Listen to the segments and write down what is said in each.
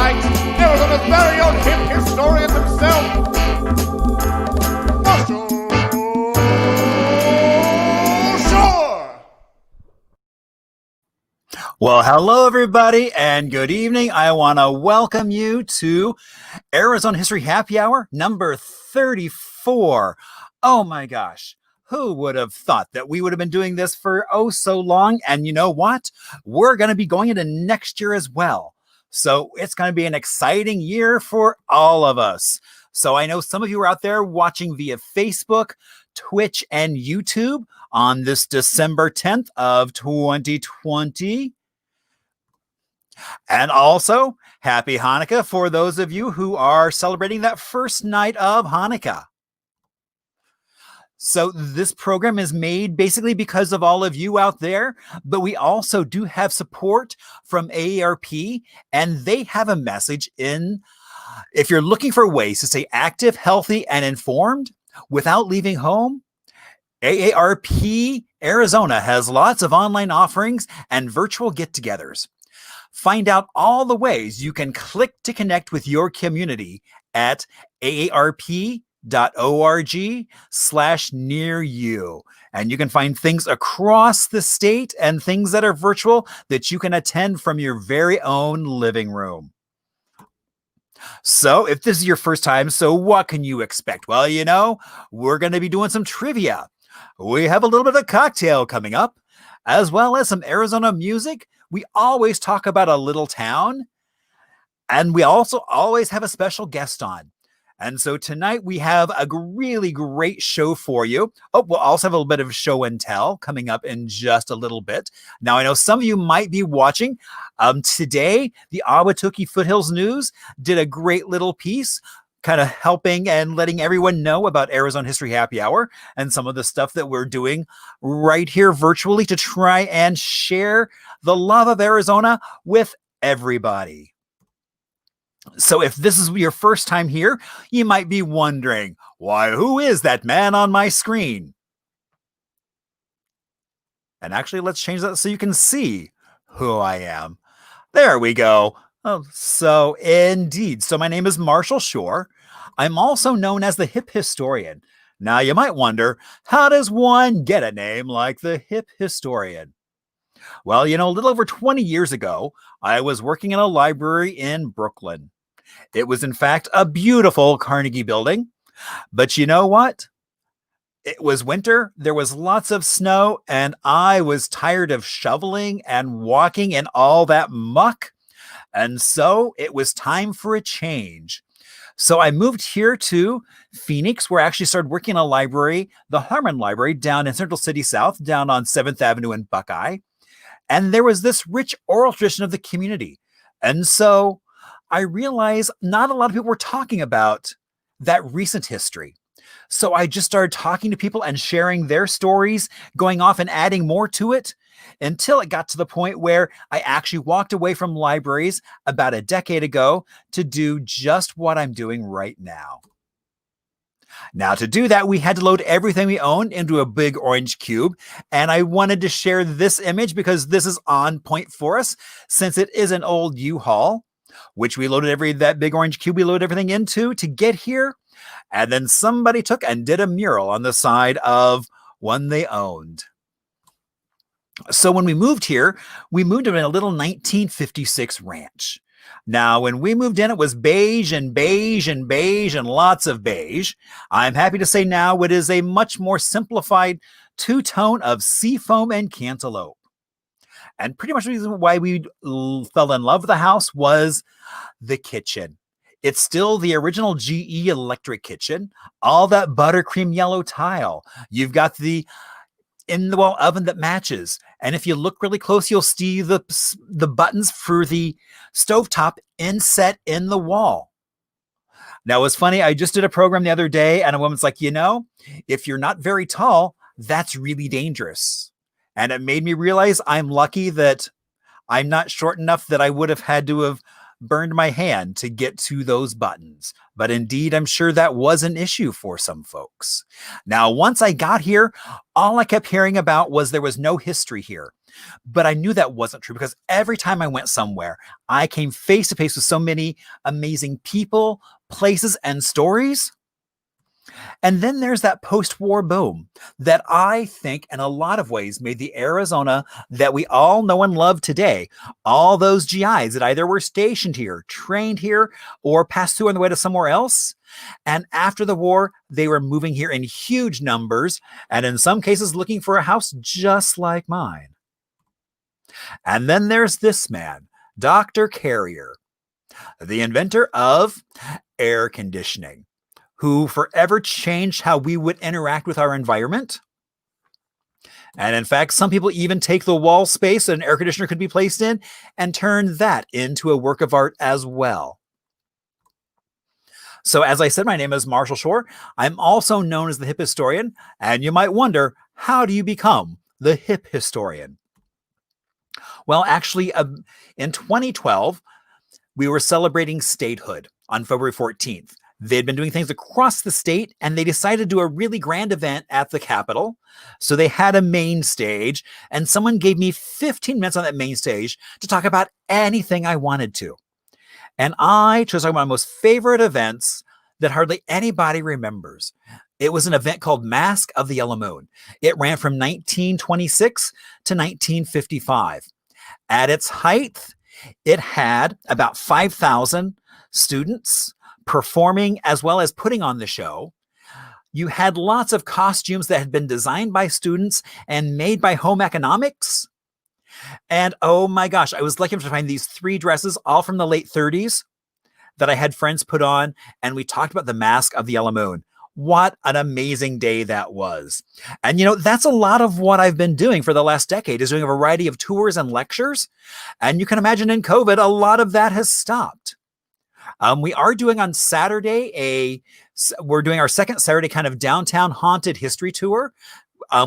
tonight, Arizona's very own hip historian himself, Marshall Shore. Well, hello, everybody, and good evening. I want to welcome you to Arizona History Happy Hour number 34. Oh my gosh. Who would have thought that we would have been doing this for so long? And you know what? We're going to be going into next year as well. So it's going to be an exciting year for all of us. So I know some of you are out there watching via Facebook, Twitch, and YouTube on this December 10th of 2020. And also, happy Hanukkah for those of you who are celebrating that first night of Hanukkah. So this program is made basically because of all of you out there, but we also do have support from AARP, and they have a message in, if you're looking for ways to stay active, healthy, and informed without leaving home, AARP Arizona has lots of online offerings and virtual get-togethers. Find out all the ways you can click to connect with your community at aarp.org/near you. And you can find things across the state and things that are virtual that you can attend from your very own living room. So if this is your first time, so what can you expect? Well, you know, we're going to be doing some trivia. We have a little bit of cocktail coming up, as well as some Arizona music. We always talk about a little town, and we also always have a special guest on. And so tonight we have a really great show for you. Oh, we'll also have a little bit of show and tell coming up in just a little bit. Now, I know some of you might be watching. Today, the Ahwatukee Foothills News did a great little piece kind of helping and letting everyone know about Arizona History Happy Hour and some of the stuff that we're doing right here virtually to try and share the love of Arizona with everybody. So if this is your first time here, you might be wondering, why, who is that man on my screen? And actually, let's change that so you can see who I am. There we go. Oh, so indeed. So my name is Marshall Shore. I'm also known as the Hip Historian. Now you might wonder, how does one get a name like the Hip Historian? Well, you know, a little over 20 years ago, I was working in a library in Brooklyn. It was, in fact, a beautiful Carnegie building. But you know what? It was winter, there was lots of snow, and I was tired of shoveling and walking in all that muck. And so it was time for a change. So I moved here to Phoenix, where I actually started working in a library, the Harmon Library, down in Central City South, down on 7th Avenue in Buckeye. And there was this rich oral tradition of the community. And so I realized not a lot of people were talking about that recent history. So I just started talking to people and sharing their stories, going off and adding more to it, until it got to the point where I actually walked away from libraries about a decade ago to do just what I'm doing right now. Now, to do that, we had to load everything we owned into a big orange cube, and I wanted to share this image because this is on point for us, since it is an old U-Haul, which we loaded that big orange cube we loaded everything into to get here, and then somebody took and did a mural on the side of one they owned. So when we moved here, we moved in a little 1956 ranch. Now, when we moved in, it was beige and beige and beige and lots of beige. I'm happy to say now it is a much more simplified two-tone of seafoam and cantaloupe. And pretty much the reason why we fell in love with the house was the kitchen. It's still the original GE electric kitchen, all that buttercream yellow tile. You've got the in-the-wall oven that matches. And if you look really close, you'll see the buttons for the stovetop inset in the wall. Now, it's funny, I just did a program the other day, and a woman's like, you know, if you're not very tall, that's really dangerous. And it made me realize I'm lucky that I'm not short enough that I would have had to have burned my hand to get to those buttons. But indeed, I'm sure that was an issue for some folks. Now, once I got here, all I kept hearing about was there was no history here. But I knew that wasn't true because every time I went somewhere, I came face to face with so many amazing people, places, and stories. And then there's that post-war boom that I think in a lot of ways made the Arizona that we all know and love today. All those GIs that either were stationed here, trained here, or passed through on the way to somewhere else. And after the war, they were moving here in huge numbers, and in some cases looking for a house just like mine. And then there's this man, Dr. Carrier, the inventor of air conditioning, who forever changed how we would interact with our environment. And in fact, some people even take the wall space that an air conditioner could be placed in and turn that into a work of art as well. So as I said, my name is Marshall Shore. I'm also known as the Hip Historian, and you might wonder, how do you become the Hip Historian? Well, actually, in 2012, we were celebrating statehood on February 14th. They'd been doing things across the state, and they decided to do a really grand event at the Capitol. So they had a main stage, and someone gave me 15 minutes on that main stage to talk about anything I wanted to. And I chose one of my most favorite events that hardly anybody remembers. It was an event called Mask of the Yellow Moon. It ran from 1926 to 1955. At its height, it had about 5,000 students performing as well as putting on the show. You had lots of costumes that had been designed by students and made by home economics. And oh my gosh, I was lucky enough to find these 3 dresses, all from the late 30s, that I had friends put on, and we talked about the Mask of the Yellow Moon. What an amazing day that was. And that's a lot of what I've been doing for the last decade, is doing a variety of tours and lectures. And you can imagine in COVID, a lot of that has stopped. We are doing on Saturday, we're doing our second Saturday kind of downtown haunted history tour.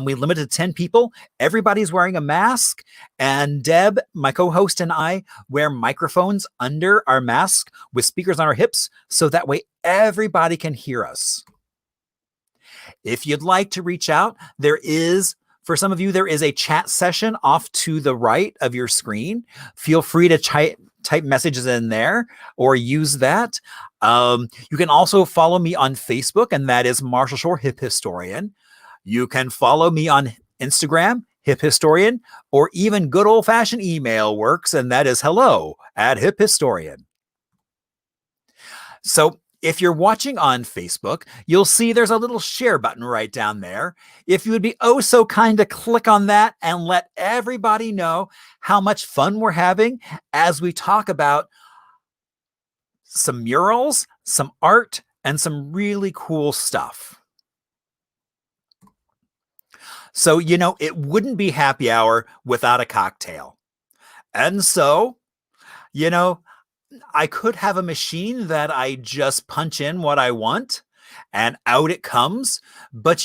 We limited to 10 people. Everybody's wearing a mask. And Deb, my co-host, and I wear microphones under our mask with speakers on our hips, so that way everybody can hear us. If you'd like to reach out, for some of you, there is a chat session off to the right of your screen. Feel free to type messages in there or use that. You can also follow me on Facebook, and that is Marshall Shore Hip Historian. You can follow me on Instagram, Hip Historian, or even good old-fashioned email works, and that is hello@hiphistorian. So if you're watching on Facebook, you'll see there's a little share button right down there. If you would be oh so kind to click on that and let everybody know how much fun we're having as we talk about some murals, some art, and some really cool stuff. So, it wouldn't be happy hour without a cocktail. And so, I could have a machine that I just punch in what I want and out it comes. But,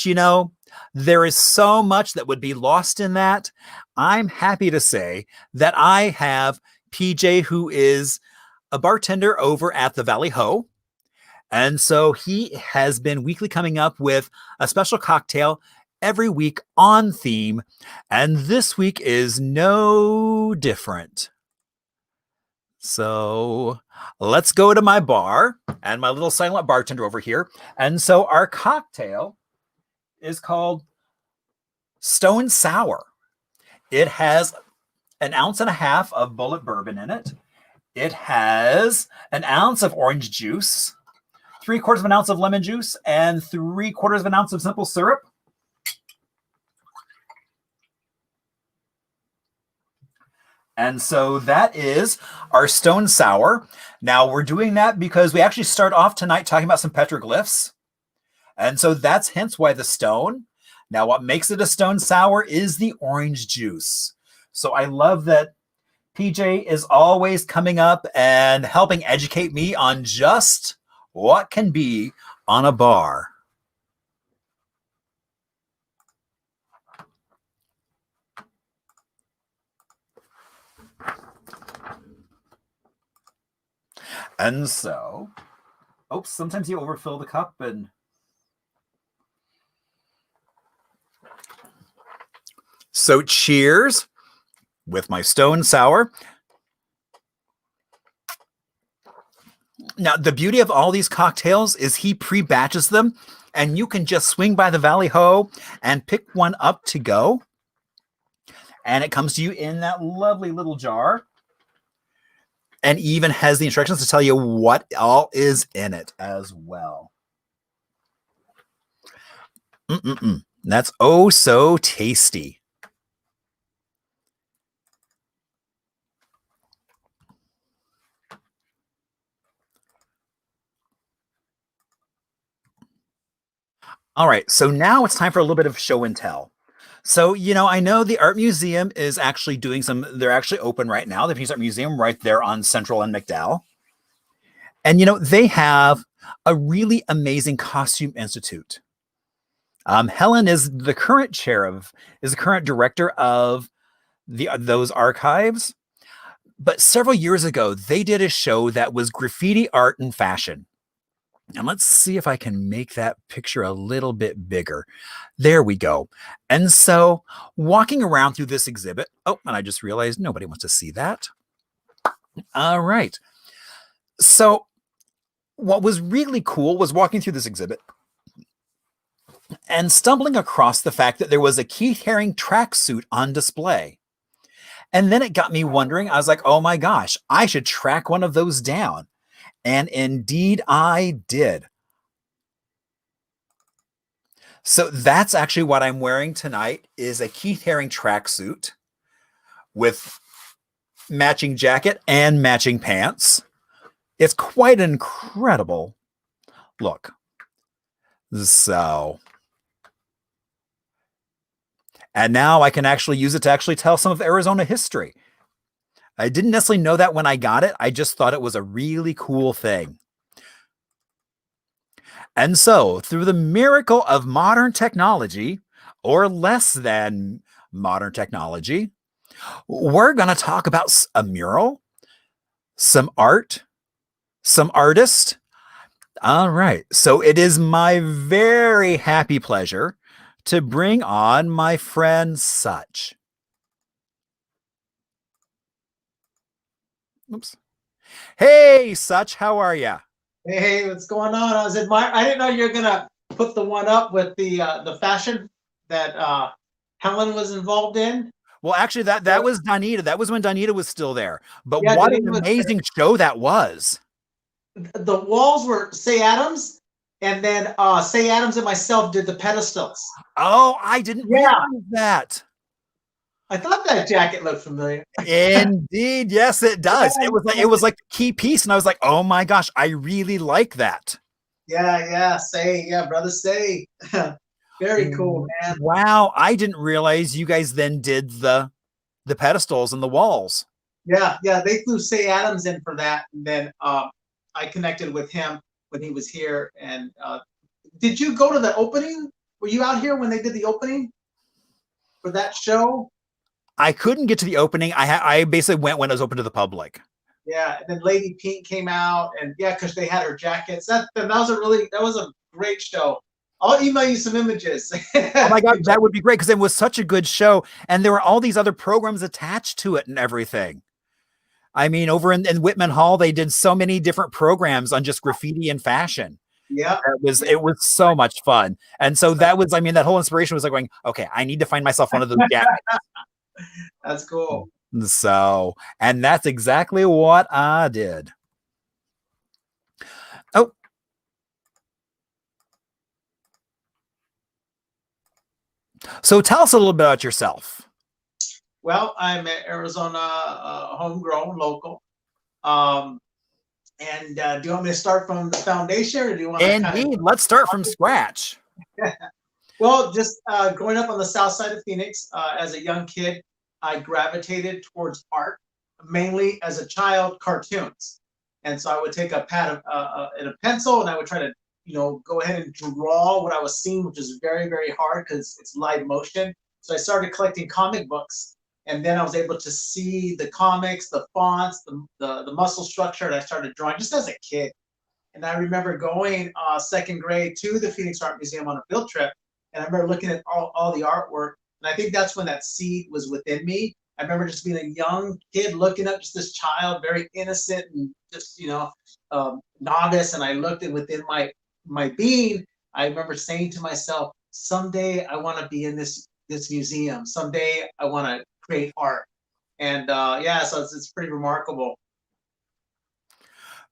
there is so much that would be lost in that. I'm happy to say that I have PJ, who is a bartender over at the Valley Ho. And so he has been weekly coming up with a special cocktail every week on theme. And this week is no different. So let's go to my bar and my little silent bartender over here. And so our cocktail is called Stone Sour. It has 1.5 ounces of bullet bourbon in it. It has 1 ounce of orange juice, 3/4 of an ounce of lemon juice, and 3/4 of an ounce of simple syrup. And so that is our Stone Sour. Now we're doing that because we actually start off tonight talking about some petroglyphs. And so that's hence why the stone. Now what makes it a Stone Sour is the orange juice. So I love that PJ is always coming up and helping educate me on just what can be on a bar. And so, oops, sometimes you overfill the cup and. So cheers with my stone sour. Now, the beauty of all these cocktails is he pre-batches them, and you can just swing by the Valley Ho and pick one up to go. And it comes to you in that lovely little jar. And even has the instructions to tell you what all is in it as well. That's oh so tasty. All right, so now it's time for a little bit of show and tell. So, I know the art museum is actually doing they're actually open right now. The Peace Art Museum right there on Central and McDowell. And, they have a really amazing costume institute. Helen is the current director of those archives. But several years ago, they did a show that was graffiti art and fashion. And let's see if I can make that picture a little bit bigger. There we go. And so walking around through this exhibit, and I just realized nobody wants to see that. All right. So what was really cool was walking through this exhibit and stumbling across the fact that there was a Keith Haring tracksuit on display. And then it got me wondering, I was like, oh my gosh, I should track one of those down. And indeed I did. So that's actually what I'm wearing tonight is a Keith Haring tracksuit with matching jacket and matching pants. It's quite an incredible look. So, and now I can actually use it to actually tell some of Arizona history. I didn't necessarily know that when I got it. I just thought it was a really cool thing. And so, through the miracle of modern technology, or less than modern technology, we're going to talk about a mural, some art, some artist. All right. So it is my very happy pleasure to bring on my friend Such. Oops. Hey, Such, how are you? Hey, what's going on? I didn't know you were gonna put the one up with the fashion that Helen was involved in. Well, actually, that was Donita. That was when Donita was still there. But Yeah, what Donita an was amazing show that was. The walls were Say Adams, and then Say Adams and myself did the pedestals. Oh, I didn't realize that. I thought that jacket looked familiar. Indeed, yes, it does. It was like the key piece, and I was like, oh my gosh, I really like that. Yeah, brother Say. Very cool, man. Wow, I didn't realize you guys then did the pedestals and the walls. Yeah, they flew Say Adams in for that, and then I connected with him when he was here. And did you go to the opening? Were you out here when they did the opening for that show? I couldn't get to the opening. I basically went when it was open to the public. Yeah, and then Lady Pink came out, and because they had her jackets. That was a great show. I'll email you some images. Oh my God, that would be great because it was such a good show, and there were all these other programs attached to it and everything. I mean, over in Whitman Hall, they did so many different programs on just graffiti and fashion. Yeah, it was so much fun, and so that whole inspiration was like going, okay, I need to find myself one of those jackets. That's cool. So, and that's exactly what I did. Oh. So tell us a little bit about yourself. Well, I'm an Arizona homegrown local. And do you want me to start from the foundation, or do you want to Indeed, let's start from scratch. Well, just growing up on the south side of Phoenix, as a young kid, I gravitated towards art, mainly as a child, cartoons. And so I would take a pad and a pencil, and I would try to, go ahead and draw what I was seeing, which is very, very hard because it's live motion. So I started collecting comic books, And then I was able to see the comics, the fonts, the muscle structure, and I started drawing just as a kid. And I remember going second grade to the Phoenix Art Museum on a field trip, and I remember looking at all the artwork. And I think that's when that seed was within me. I remember just being a young kid looking up, just this child, very innocent and just, novice. And I looked at within my being, I remember saying to myself, someday I want to be in this museum. Someday I want to create art. And so it's pretty remarkable.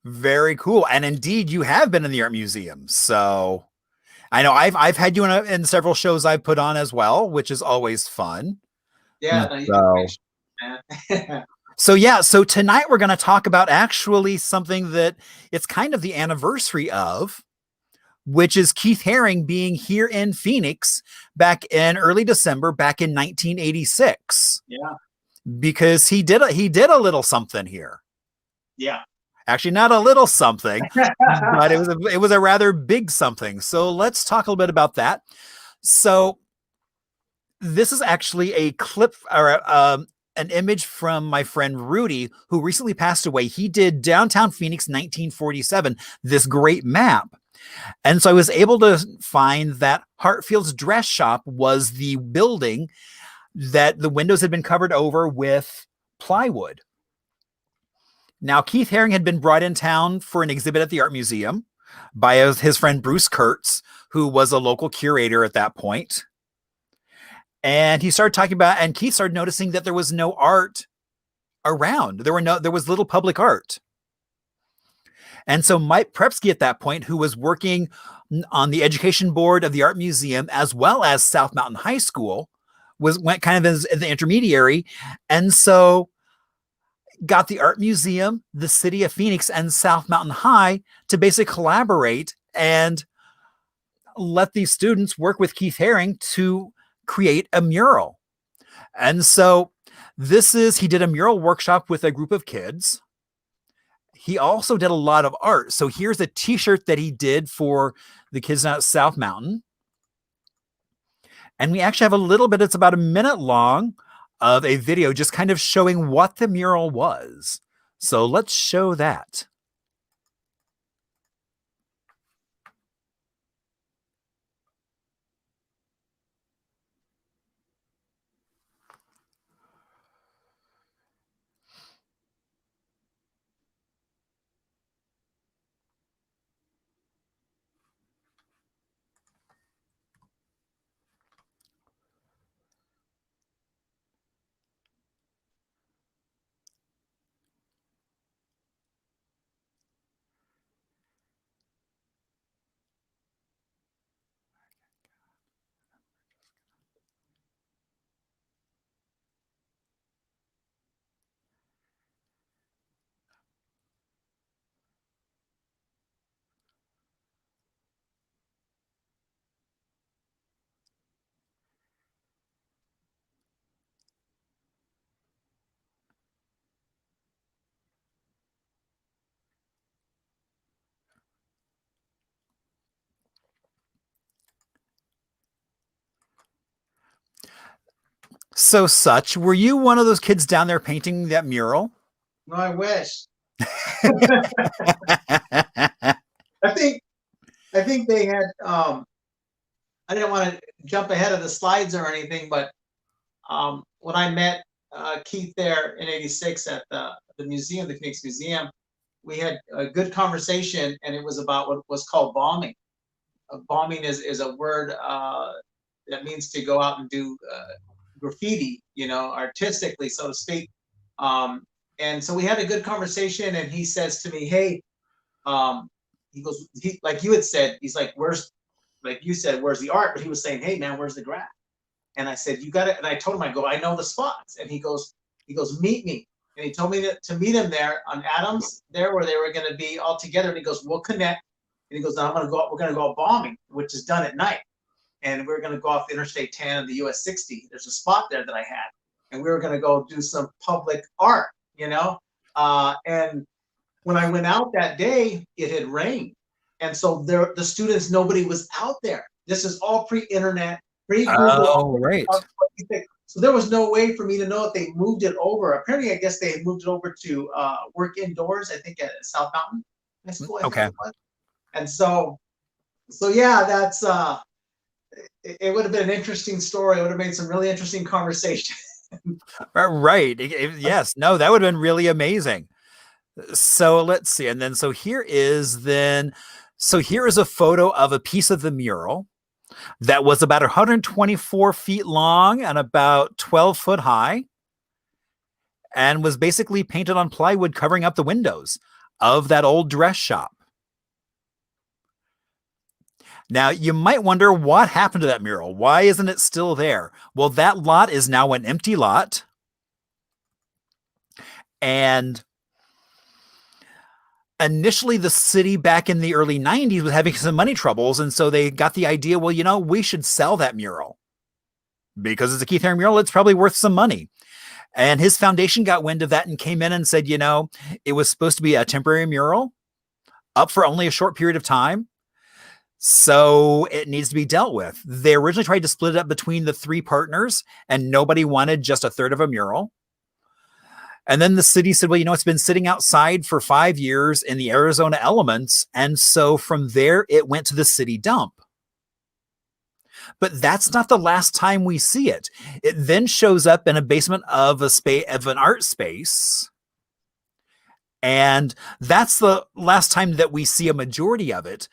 Very cool. And indeed, you have been in the art museum. So I know I've had you in several shows I've put on as well, which is always fun. Yeah. So tonight we're going to talk about actually something that it's kind of the anniversary of, which is Keith Haring being here in Phoenix back in early December, back in 1986. Yeah. Because he did a little something here. Yeah. Actually, not a little something, but it was a rather big something. So let's talk a little bit about that. So this is actually a clip or an image from my friend Rudy, who recently passed away. He did Downtown Phoenix 1947, this great map. And so I was able to find that Hartfield's Dress Shop was the building that the windows had been covered over with plywood. Now, Keith Haring had been brought in town for an exhibit at the Art Museum by his friend Bruce Kurtz, who was a local curator at that point. And he started talking about, and Keith started noticing that there was no art around. There was little public art. And so Mike Prepsky at that point, who was working on the education board of the Art Museum, as well as South Mountain High School, went kind of as the intermediary. And so got the Art Museum, the city of Phoenix, and South Mountain High to basically collaborate and let these students work with Keith Haring to create a mural. And so he did a mural workshop with a group of kids. He also did a lot of art. So here's a t-shirt that he did for the kids at South Mountain. And we actually have a little bit, it's about a minute long, of a video just kind of showing what the mural was. So let's show that. So Such, were you one of those kids down there painting that mural? No, I wish. I think they had I didn't want to jump ahead of the slides or anything, but when I met Keith there in '86 at the museum, the Phoenix Museum, we had a good conversation, and it was about what was called bombing. Bombing is a word that means to go out and do graffiti, artistically, so to speak. And so we had a good conversation, and he says to me, "Hey," he goes, like you had said, he's like, like you said, where's the art? But he was saying, "Hey man, where's the graph?" And I said, "You got it." And I told him, I know the spots. And he goes, "Meet me." And he told me to meet him there on Adams, there where they were going to be all together. And he goes, "We'll connect." And he goes, "Now we're going to go out bombing," which is done at night. And we're going to go off Interstate 10 and the US 60. There's a spot there that I had. And we were going to go do some public art, and when I went out that day, it had rained. And so the students, nobody was out there. This is all pre-internet, pre-Google. Oh, right. So there was no way for me to know if they moved it over. Apparently, I guess they had moved it over to work indoors, I think at South Mountain High School, I think Okay. it was. And so yeah, that's it would have been an interesting story. It would have made some really interesting conversation. Right. Yes. No, that would have been really amazing. So let's see. And then, so here is a photo of a piece of the mural that was about 124 feet long and about 12 foot high, and was basically painted on plywood covering up the windows of that old dress shop. Now, you might wonder what happened to that mural. Why isn't it still there? Well, that lot is now an empty lot. And initially, the city back in the early 90s was having some money troubles. And so they got the idea, well, we should sell that mural. Because it's a Keith Haring mural, it's probably worth some money. And his foundation got wind of that and came in and said, it was supposed to be a temporary mural up for only a short period of time. So it needs to be dealt with. They originally tried to split it up between the three partners, and nobody wanted just a third of a mural. And then the city said, well, it's been sitting outside for 5 years in the Arizona elements. And so from there, it went to the city dump. But that's not the last time we see it. It then shows up in a basement of an art space. And that's the last time that we see a majority of it.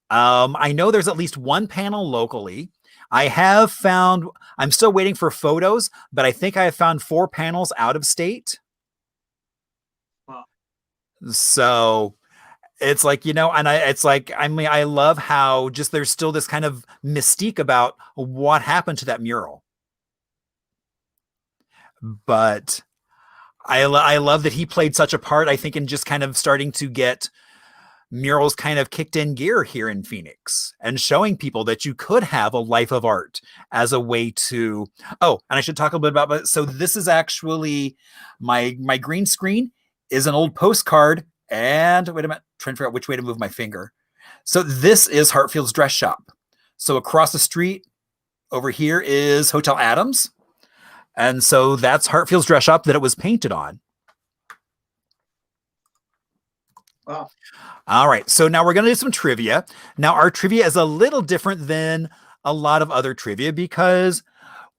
I know there's at least one panel locally. I'm still waiting for photos, but I think I have found 4 panels out of state. Wow. So it's like, I love how just there's still this kind of mystique about what happened to that mural. But I love that he played such a part, I think, in just kind of starting to get murals kind of kicked in gear here in Phoenix and showing people that you could have a life of art as a way to, and I should talk a little bit about it. So this is actually my green screen is an old postcard, and wait a minute, trying to figure out which way to move my finger. So this is Hartfield's dress shop. So across the street over here is Hotel Adams. And so that's Hartfield's dress shop that it was painted on. Wow. All right, so now we're going to do some trivia. Now, our trivia is a little different than a lot of other trivia because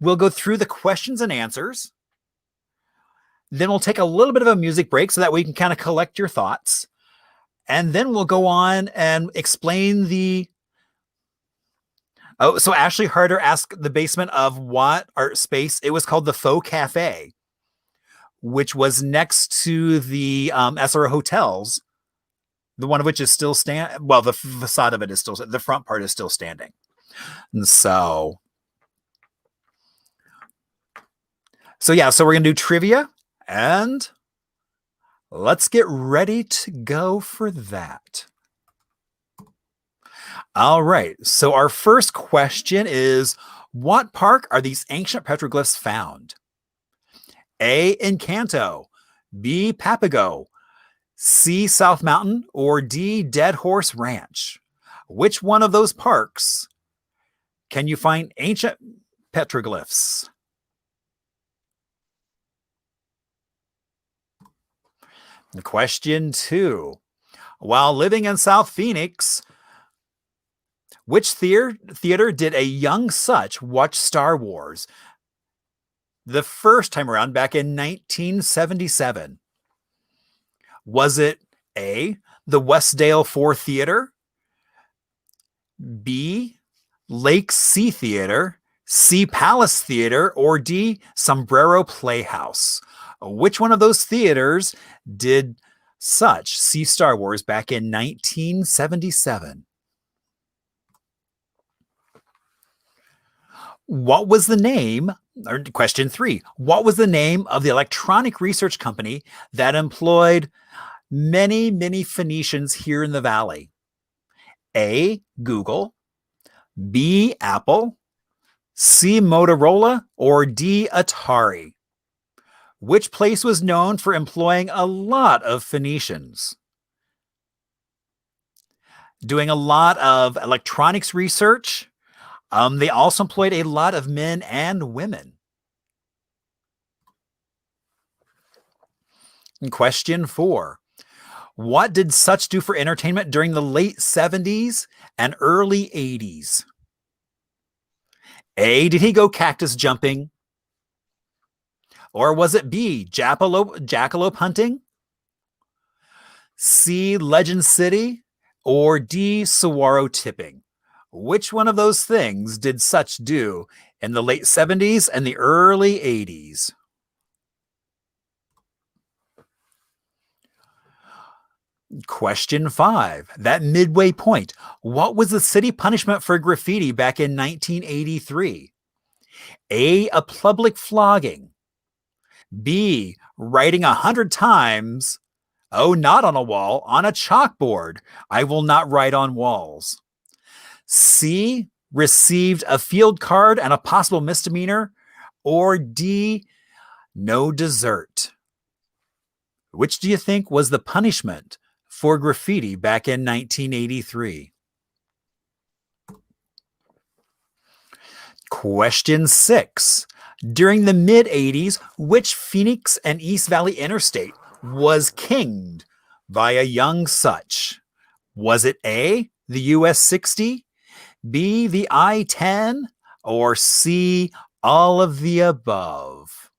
we'll go through the questions and answers. Then we'll take a little bit of a music break so that we can kind of collect your thoughts. And then we'll go on and explain so Ashley Harder asked the basement of what art space. It was called the Faux Cafe, which was next to the SRO hotels. The one of which is still standing. Well, the facade of it is still, the front part is still standing. And so yeah, so we're going to do trivia, and let's get ready to go for that. All right. So our first question is, what park are these ancient petroglyphs found? A, Encanto, B, Papago, C, South Mountain, or D, Dead Horse Ranch? Which one of those parks can you find ancient petroglyphs? Question 2. While living in South Phoenix, which theater did a young Such watch Star Wars the first time around back in 1977? Was it A, the Westdale 4 Theater, B, Lake C Theater, C, Palace Theater, or D, Sombrero Playhouse? Which one of those theaters did Such see Star Wars back in 1977? What was the name, or question 3, what was the name of the electronic research company that employed many, many Phoenicians here in the Valley? A, Google, B, Apple, C, Motorola, or D, Atari? Which place was known for employing a lot of Phoenicians? Doing a lot of electronics research. They also employed a lot of men and women. Question 4. What did Such do for entertainment during the late 70s and early 80s? A, did he go cactus jumping? Or was it B, jackalope hunting? C, Legend City? Or D, saguaro tipping? Which one of those things did Such do in the late 70s and the early 80s? Question 5. That midway point, what was the city punishment for graffiti back in 1983? A, a public flogging. B, writing 100 times, oh, not on a wall, on a chalkboard. I will not write on walls. C, received a field card and a possible misdemeanor. Or D, no dessert. Which do you think was the punishment for graffiti back in 1983? Question 6. During the mid-80s, which Phoenix and East Valley interstate was kinged by a young Such? Was it A, the US 60, B, the I-10, or C, all of the above?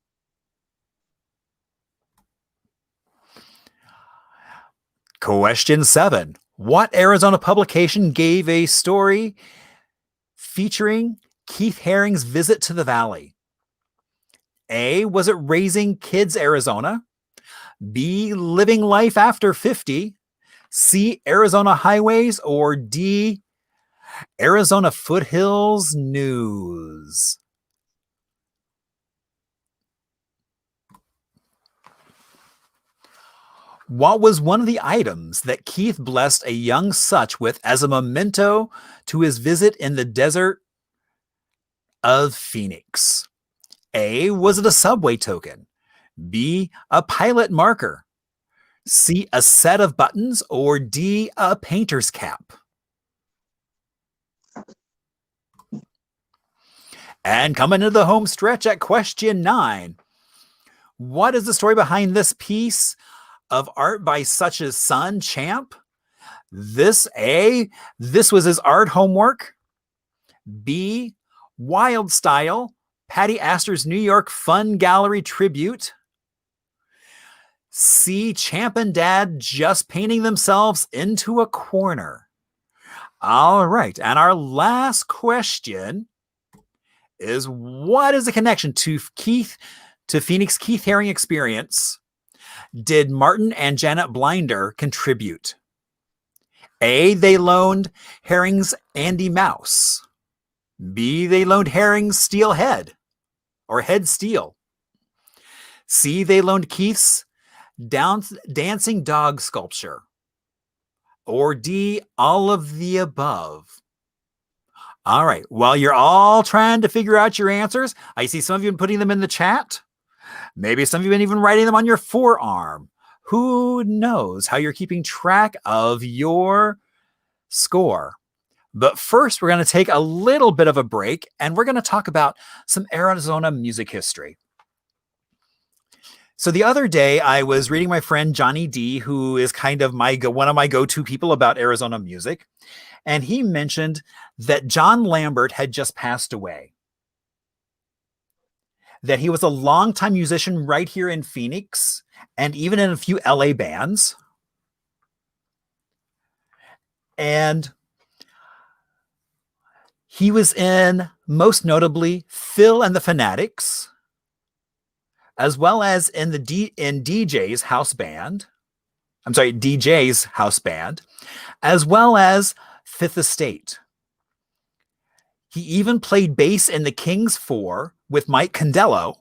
Question 7. What Arizona publication gave a story featuring Keith Haring's visit to the valley? A, was it Raising Kids Arizona? B, Living Life After 50? C, Arizona Highways? Or D, Arizona Foothills News? What was one of the items that Keith blessed a young Such with as a memento to his visit in the desert of Phoenix? A, was it a subway token? B, a pilot marker? C, a set of buttons? Or D, a painter's cap? And coming into the home stretch at question 9. What is the story behind this piece of art by Such's son, Champ? This was his art homework. B, Wild Style, Patty Astor's New York Fun Gallery tribute. C, Champ and Dad just painting themselves into a corner. All right, and our last question is, what is the connection to Phoenix Keith Haring experience did Martin and Janet Blinder contribute? A, they loaned Haring's Andy Mouse. B, they loaned Haring's steel head or head steel. C, they loaned Keith's dancing dog sculpture. Or D, all of the above. All right, while you're all trying to figure out your answers, I see some of you putting them in the chat. Maybe some of you have been even writing them on your forearm. Who knows how you're keeping track of your score? But first, we're going to take a little bit of a break, and we're going to talk about some Arizona music history. So the other day, I was reading my friend Johnny D, who is kind of one of my go-to people about Arizona music, and he mentioned that John Lambert had just passed away. That he was a longtime musician right here in Phoenix and even in a few LA bands. And he was in, most notably, Phil and the Fanatics, as well as in DJ's house band. I'm sorry, DJ's house band, as well as Fifth Estate. He even played bass in the Kings 4 with Mike Condello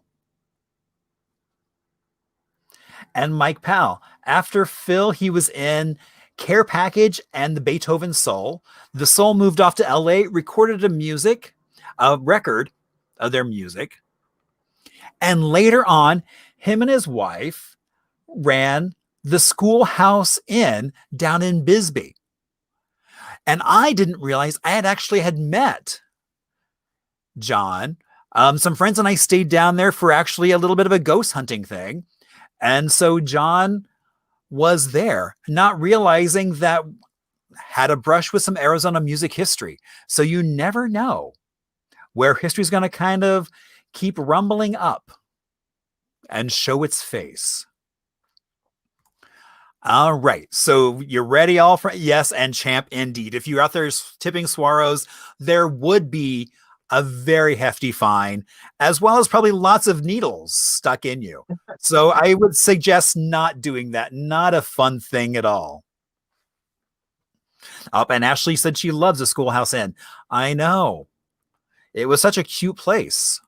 and Mike Powell. After Phil, he was in Care Package and the Beethoven Soul. The Soul moved off to LA, recorded a record of their music. And later on, him and his wife ran the Schoolhouse Inn down in Bisbee. And I didn't realize I had met John. Some friends and I stayed down there for actually a little bit of a ghost hunting thing. And so John was there, not realizing that had a brush with some Arizona music history. So you never know where history's going to kind of keep rumbling up and show its face. All right. So you're ready all for yes, and champ indeed. If you're out there tipping Swaros, there would be a very hefty fine, as well as probably lots of needles stuck in you. So I would suggest not doing that. Not a fun thing at all. Up, and Ashley said she loves the Schoolhouse Inn. I know. It was such a cute place.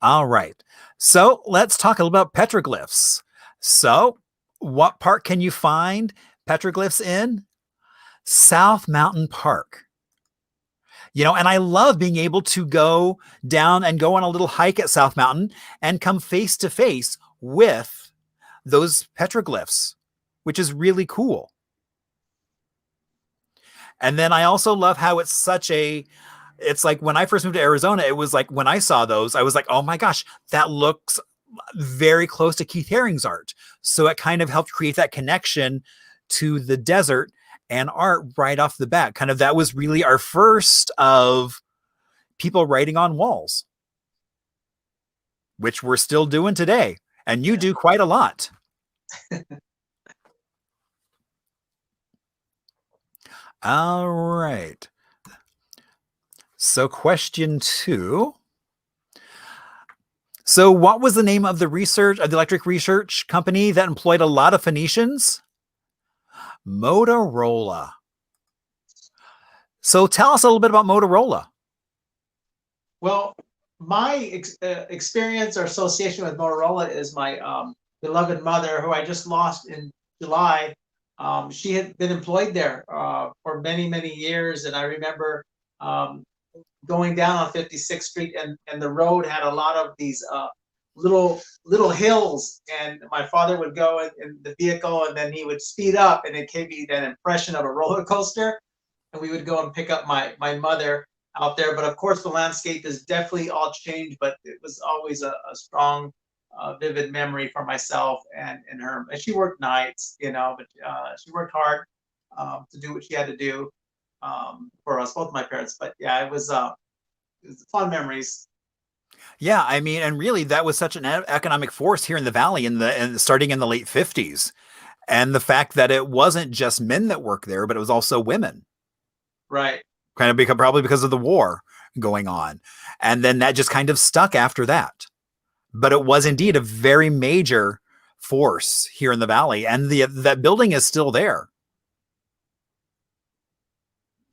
All right. So let's talk a little about petroglyphs. So what park can you find petroglyphs in? South Mountain Park. You know, and I love being able to go down and go on a little hike at South Mountain and come face to face with those petroglyphs, which is really cool. And then I also love how it's such a, it's like when I first moved to Arizona, it was like when I saw those, I was like, oh my gosh, that looks very close to Keith Haring's art. So it kind of helped create that connection to the desert and art right off the bat. Kind of that was really our first of people writing on walls, which we're still doing today. And you do quite a lot. All right. So question 2. So what was the name of the electric research company that employed a lot of Phoenicians? Motorola. So tell us a little bit about Motorola. Well, my experience or association with Motorola is my beloved mother, who I just lost in July. She had been employed there for many, many years. And I remember going down on 56th Street, and the road had a lot of these little hills, and my father would go in the vehicle, and then he would speed up, and it gave me that impression of a roller coaster. And we would go and pick up my mother out there. But of course, the landscape is definitely all changed, but it was always a strong, vivid memory for myself and her. And she worked nights, you know, but she worked hard to do what she had to do for us, both my parents. But yeah, it was fun memories. Yeah, I mean, and really, that was such an economic force here in the valley starting in the late 50s. And the fact that it wasn't just men that worked there, but it was also women. Right. Kind of probably because of the war going on. And then that just kind of stuck after that. But it was indeed a very major force here in the valley. And that building is still there.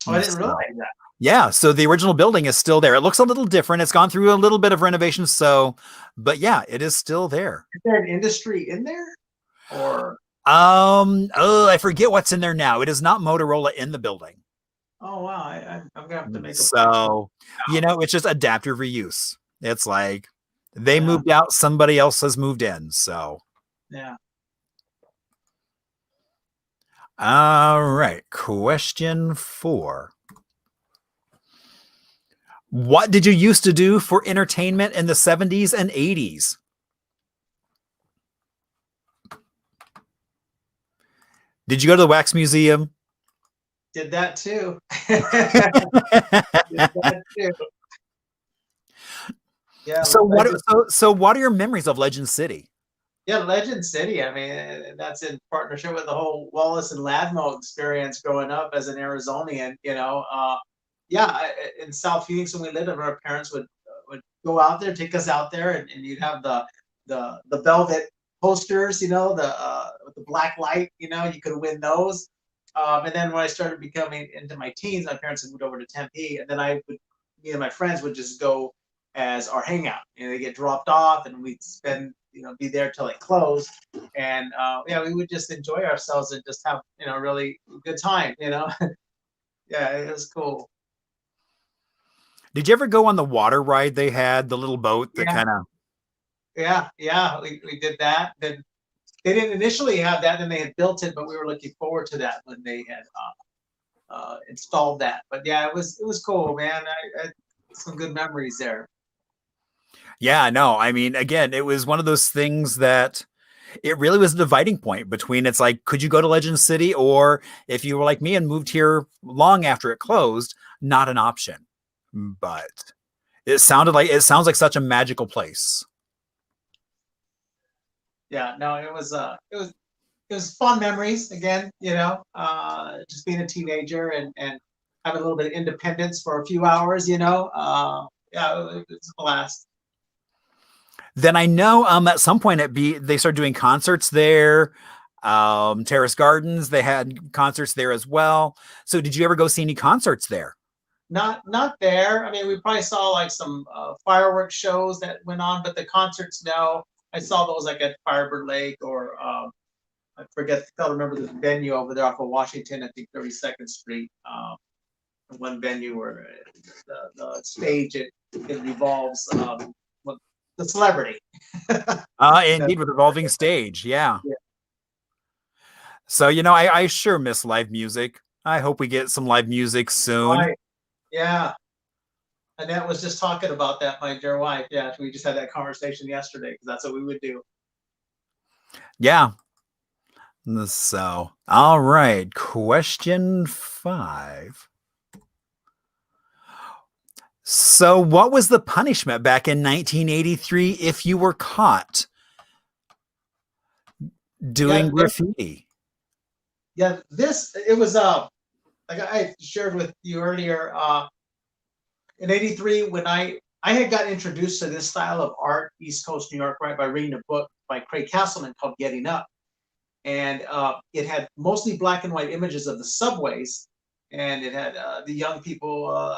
Oh, I didn't realize that. Yeah, so the original building is still there. It looks a little different. It's gone through a little bit of renovation. So, but yeah, it is still there. Is there an industry in there? Or I forget what's in there now. It is not Motorola in the building. Oh wow, I'm gonna have to make you know, it's just adaptive reuse. It's like they moved out, somebody else has moved in. So yeah. All right, question 4. What did you used to do for entertainment in the 70s and 80s? Did you go to the Wax Museum? Did that too. Did that too. Yeah. So what are your memories of Legend City? Yeah, Legend City. I mean, that's in partnership with the whole Wallace and Ladmo experience growing up as an Arizonian. You know, in South Phoenix when we lived, our parents would go out there, take us out there, and you'd have the velvet posters, you know, with the black light, you know, you could win those. And then when I started becoming into my teens, my parents had moved over to Tempe, and then me and my friends would just go as our hangout. You know, they get dropped off, and we'd spend, you know, be there till it closed, and we would just enjoy ourselves and just have, you know, really good time. You know, yeah, it was cool. Did you ever go on the water ride they had, the little boat that kind of? Yeah, we did that. Then they didn't initially have that, and they had built it, but we were looking forward to that when they had installed that. But yeah, it was cool, man. I some good memories there. Yeah, no, I mean, again, it was one of those things that it really was a dividing point between it's like, could you go to Legend City? Or if you were like me and moved here long after it closed, not an option. But it sounds like such a magical place. Yeah, no, it was fun memories again, just being a teenager and having a little bit of independence for a few hours, yeah, it was a blast. Then I know at some point they started doing concerts there. Terrace Gardens, they had concerts there as well. So did you ever go see any concerts there? Not there. I mean, we probably saw like some fireworks shows that went on, but the concerts, no. I saw those like at Firebird Lake or I forget. I don't remember the venue over there off of Washington. I think 32nd Street. One venue where the stage it revolves with the celebrity. Indeed, with revolving stage, yeah. Yeah. So I sure miss live music. I hope we get some live music soon. Right. Yeah. Annette was just talking about that, my dear wife. Yeah, we just had that conversation yesterday because that's what we would do. Yeah. So, all right. Question 5. So, what was the punishment back in 1983 if you were caught doing graffiti? Yeah, it was like I shared with you earlier, in '83 when I had got introduced to this style of art, East Coast New York, right, by reading a book by Craig Castleman called Getting Up. And it had mostly black and white images of the subways, and it had the young people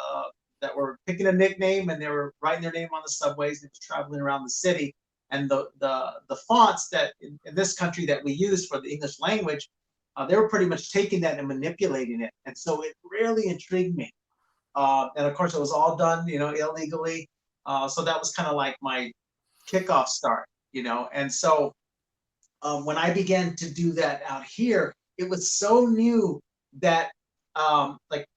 that were picking a nickname and they were writing their name on the subways. It was traveling around the city, and the fonts that in this country that we use for the English language, they were pretty much taking that and manipulating it, and so it really intrigued me. And of course, it was all done, illegally. So that was kind of like my kickoff start, and so when I began to do that out here, it was so new that like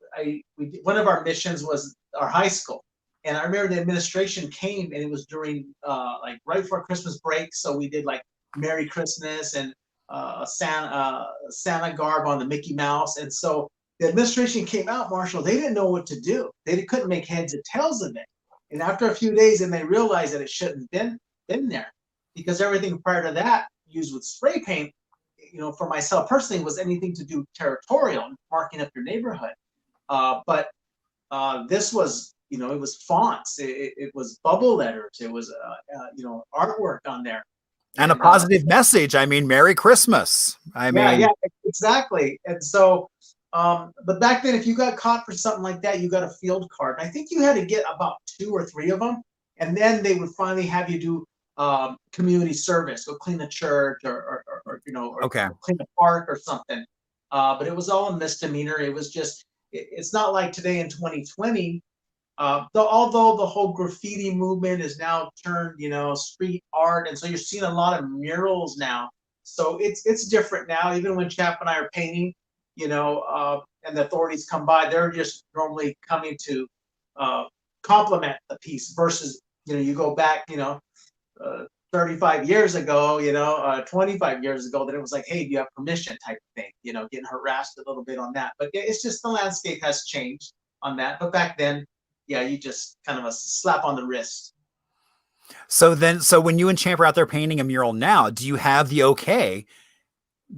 one of our missions was our high school, and I remember the administration came, and it was during like right before Christmas break, so we did like Merry Christmas and Santa garb on the Mickey Mouse, and so the administration came out, Marshall. They didn't know what to do. They couldn't make heads or tails of it, and after a few days, and they realized that it shouldn't have been there because everything prior to that used with spray paint, for myself personally, was anything to do territorial, marking up your neighborhood. But this was, it was fonts, it was bubble letters, it was, artwork on there. And a positive message. I mean, Merry Christmas. Yeah, exactly. And so, but back then, if you got caught for something like that, you got a field card. And I think you had to get about 2 or 3 of them. And then they would finally have you do community service, go clean a church or okay, clean a park or something. But it was all a misdemeanor. It was just, it's not like today in 2020, although the whole graffiti movement is now turned, street art. And so you're seeing a lot of murals now. So it's different now. Even when Chap and I are painting, and the authorities come by, they're just normally coming to compliment the piece versus, you go back, 35 years ago, 25 years ago, that it was like, hey, do you have permission type of thing, getting harassed a little bit on that. But it's just the landscape has changed on that. But back then, yeah, you just kind of a slap on the wrist. So when you and Champ are out there painting a mural now, do you have the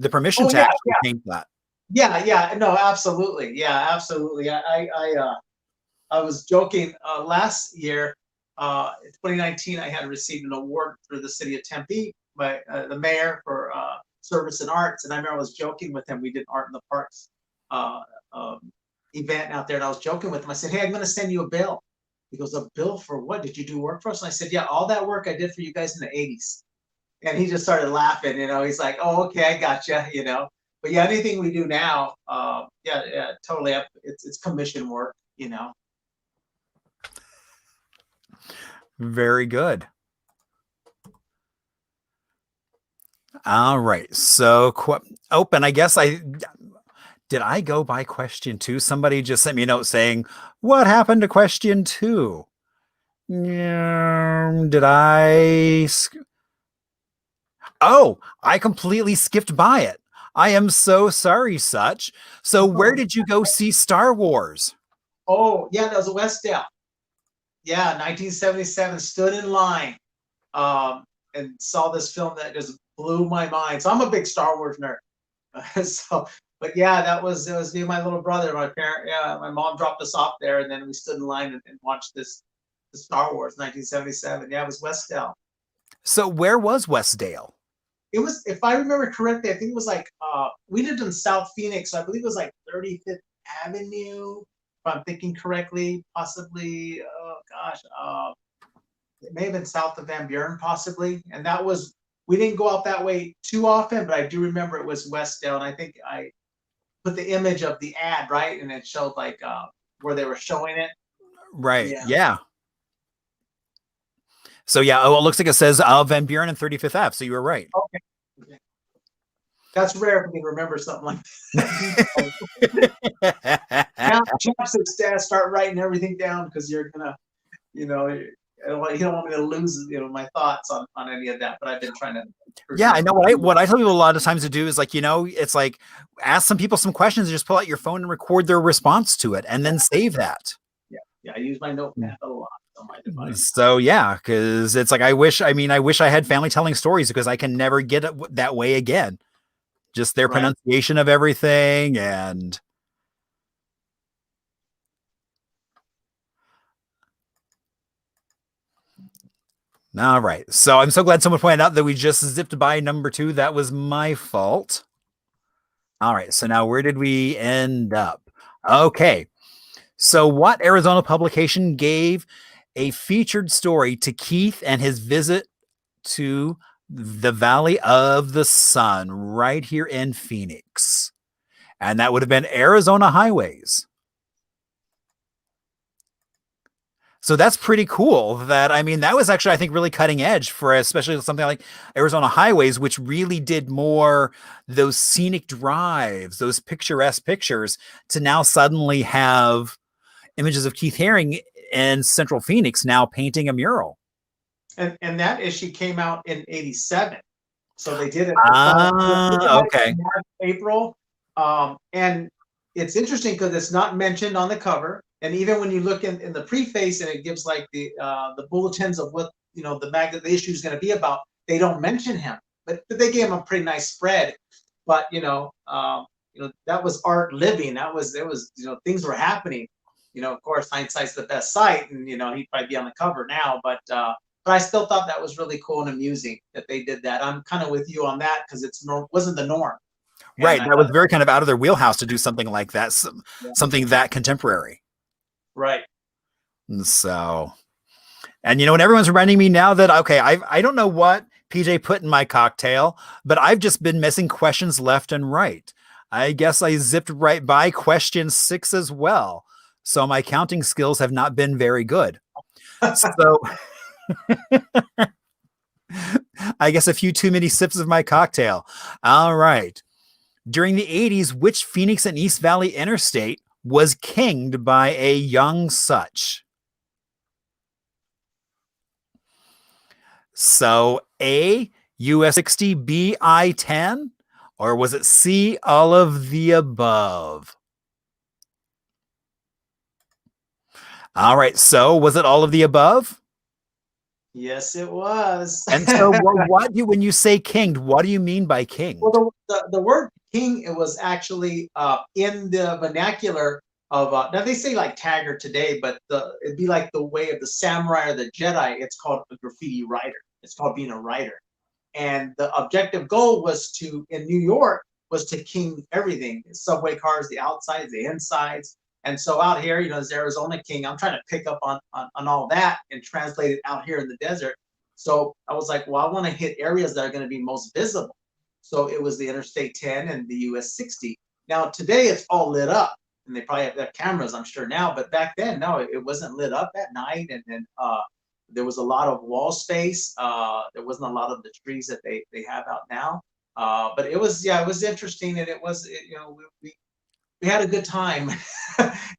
permission to actually paint that? Yeah, no, absolutely. Yeah, absolutely. I was joking last year. In 2019, I had received an award for the city of Tempe by the mayor for service and arts. And I remember I was joking with him. We did Art in the Parks event out there. And I was joking with him. I said, hey, I'm going to send you a bill. He goes, a bill for what? Did you do work for us? And I said, yeah, all that work I did for you guys in the 80s. And he just started laughing. He's like, oh, okay, I gotcha, But yeah, anything we do now, yeah, totally. It's commission work, Very good. All right. So, and I guess did I go by question 2? Somebody just sent me a note saying, what happened to question 2? Did I? Oh, I completely skipped by it. I am so sorry, Such. So, where Oh, did you go see Star Wars? oh, yeah, that was a Westdale. Yeah, 1977. Stood in line, and saw this film that just blew my mind. So I'm a big Star Wars nerd. So, but yeah, it was me and my little brother. My parent, yeah, my mom dropped us off there, and then we stood in line and watched the Star Wars 1977. Yeah, it was Westdale. So, where was Westdale? It was, if I remember correctly, I think it was like we lived in South Phoenix, so I believe it was like 35th Avenue, if I'm thinking correctly, possibly. Oh gosh, it may have been south of Van Buren, possibly. And that was, we didn't go out that way too often, but I do remember it was Westdale, and I think I put the image of the ad, right, and it showed like where they were showing it. Right. Yeah. Yeah. So, yeah. Oh, it looks like it says Van Buren and 35th Ave. So, you were right. Okay. Okay. That's rare for me to remember something like that. Now, chaps start writing everything down because you're gonna, you know, you don't want me to lose, my thoughts on any of that. But I've been trying to. Yeah, I know what I tell people a lot of times to do is like, it's like ask some people some questions and just pull out your phone and record their response to it and then save that. Yeah, yeah. I use my notepad a lot on my device. So yeah, because it's like I wish I had family telling stories because I can never get it that way again. Just their Right. pronunciation of everything and all right. So I'm so glad someone pointed out that we just zipped by number 2. That was my fault. All right. So now where did we end up? Okay. So what Arizona publication gave a featured story to Keith and his visit to the Valley of the Sun right here in Phoenix? And that would have been Arizona Highways. So that's pretty cool. That was actually, I think, really cutting edge for especially something like Arizona Highways, which really did more those scenic drives, those picturesque pictures, to now suddenly have images of Keith Haring in Central Phoenix now painting a mural. And that issue came out in '87, so they did it. Okay. March, April, and it's interesting because it's not mentioned on the cover, and even when you look in the preface and it gives like the bulletins of what the issue is going to be about, they don't mention him, but they gave him a pretty nice spread. But that was art living. That was there was things were happening. Of course, hindsight's the best sight, and he'd probably be on the cover now, but I still thought that was really cool and amusing that they did that. I'm kind of with you on that because wasn't the norm. Right. That was very kind of out of their wheelhouse to do something like that, something that contemporary. Right. So, and everyone's reminding me now that, okay, I don't know what PJ put in my cocktail, but I've just been missing questions left and right. I guess I zipped right by question 6 as well. So my counting skills have not been very good. So I guess a few too many sips of my cocktail. All right. During the 80s, which Phoenix and East Valley interstate was kinged by a young Such? So A, US 60, B, I-10, or was it C, all of the above? All right. So was it all of the above? Yes, it was. And so when you say kinged, what do you mean by kinged? Well, the word king, it was actually in the vernacular of now they say like tagger today, but it'd be like the way of the samurai or the Jedi. It's called a graffiti writer. It's called being a writer. And the objective goal was in New York was to king everything: subway cars, the outsides, the insides. And so out here, as Arizona king, I'm trying to pick up on all that and translate it out here in the desert. So I was like, well, I want to hit areas that are going to be most visible. So it was the Interstate 10 and the US 60. Now today it's all lit up, and they probably have their cameras, I'm sure now. But back then, no, it wasn't lit up at night, and then there was a lot of wall space. There wasn't a lot of the trees that they have out now. But it was interesting, and we had a good time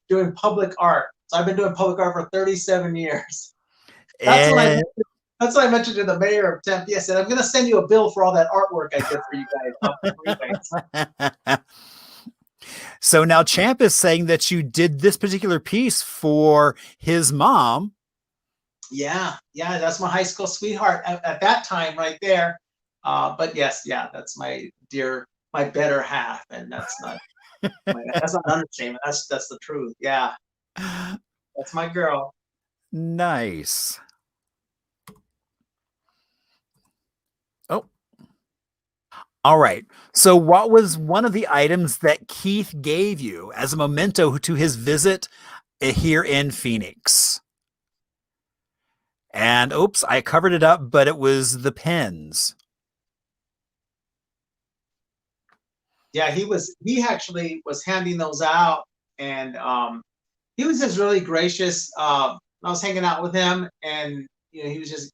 doing public art. So I've been doing public art for 37 years. That's when And that's what I mentioned to the mayor of Tempe. I said, I'm going to send you a bill for all that artwork I did for you guys off the freeways. so now Champ is saying that you did this particular piece for his mom. Yeah, that's my high school sweetheart at that time right there. But yes, yeah, that's my better half, and that's not an understatement. That's the truth. Yeah, that's my girl. Nice. Oh, all right. So, what was one of the items that Keith gave you as a memento to his visit here in Phoenix? And oops, I covered it up, but it was the pens. Yeah, he actually was handing those out, and he was just really gracious. I was hanging out with him, and he was just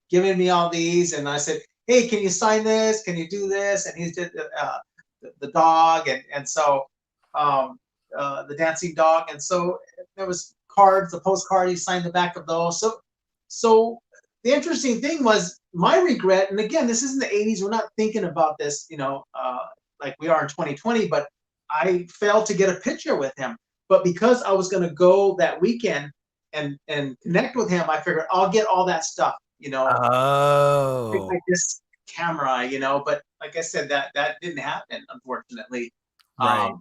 giving me all these, and I said, "Hey, can you sign this? Can you do this?" And he did the dog, and so the dancing dog, and so there was cards, the postcard. He signed the back of those. So the interesting thing was my regret, and again, this isn't the '80s. We're not thinking about this, like we are in 2020. But I failed to get a picture with him. But because I was going to go that weekend and connect with him, I figured I'll get all that stuff. Oh, Like this camera, but like I said, that didn't happen, unfortunately. right.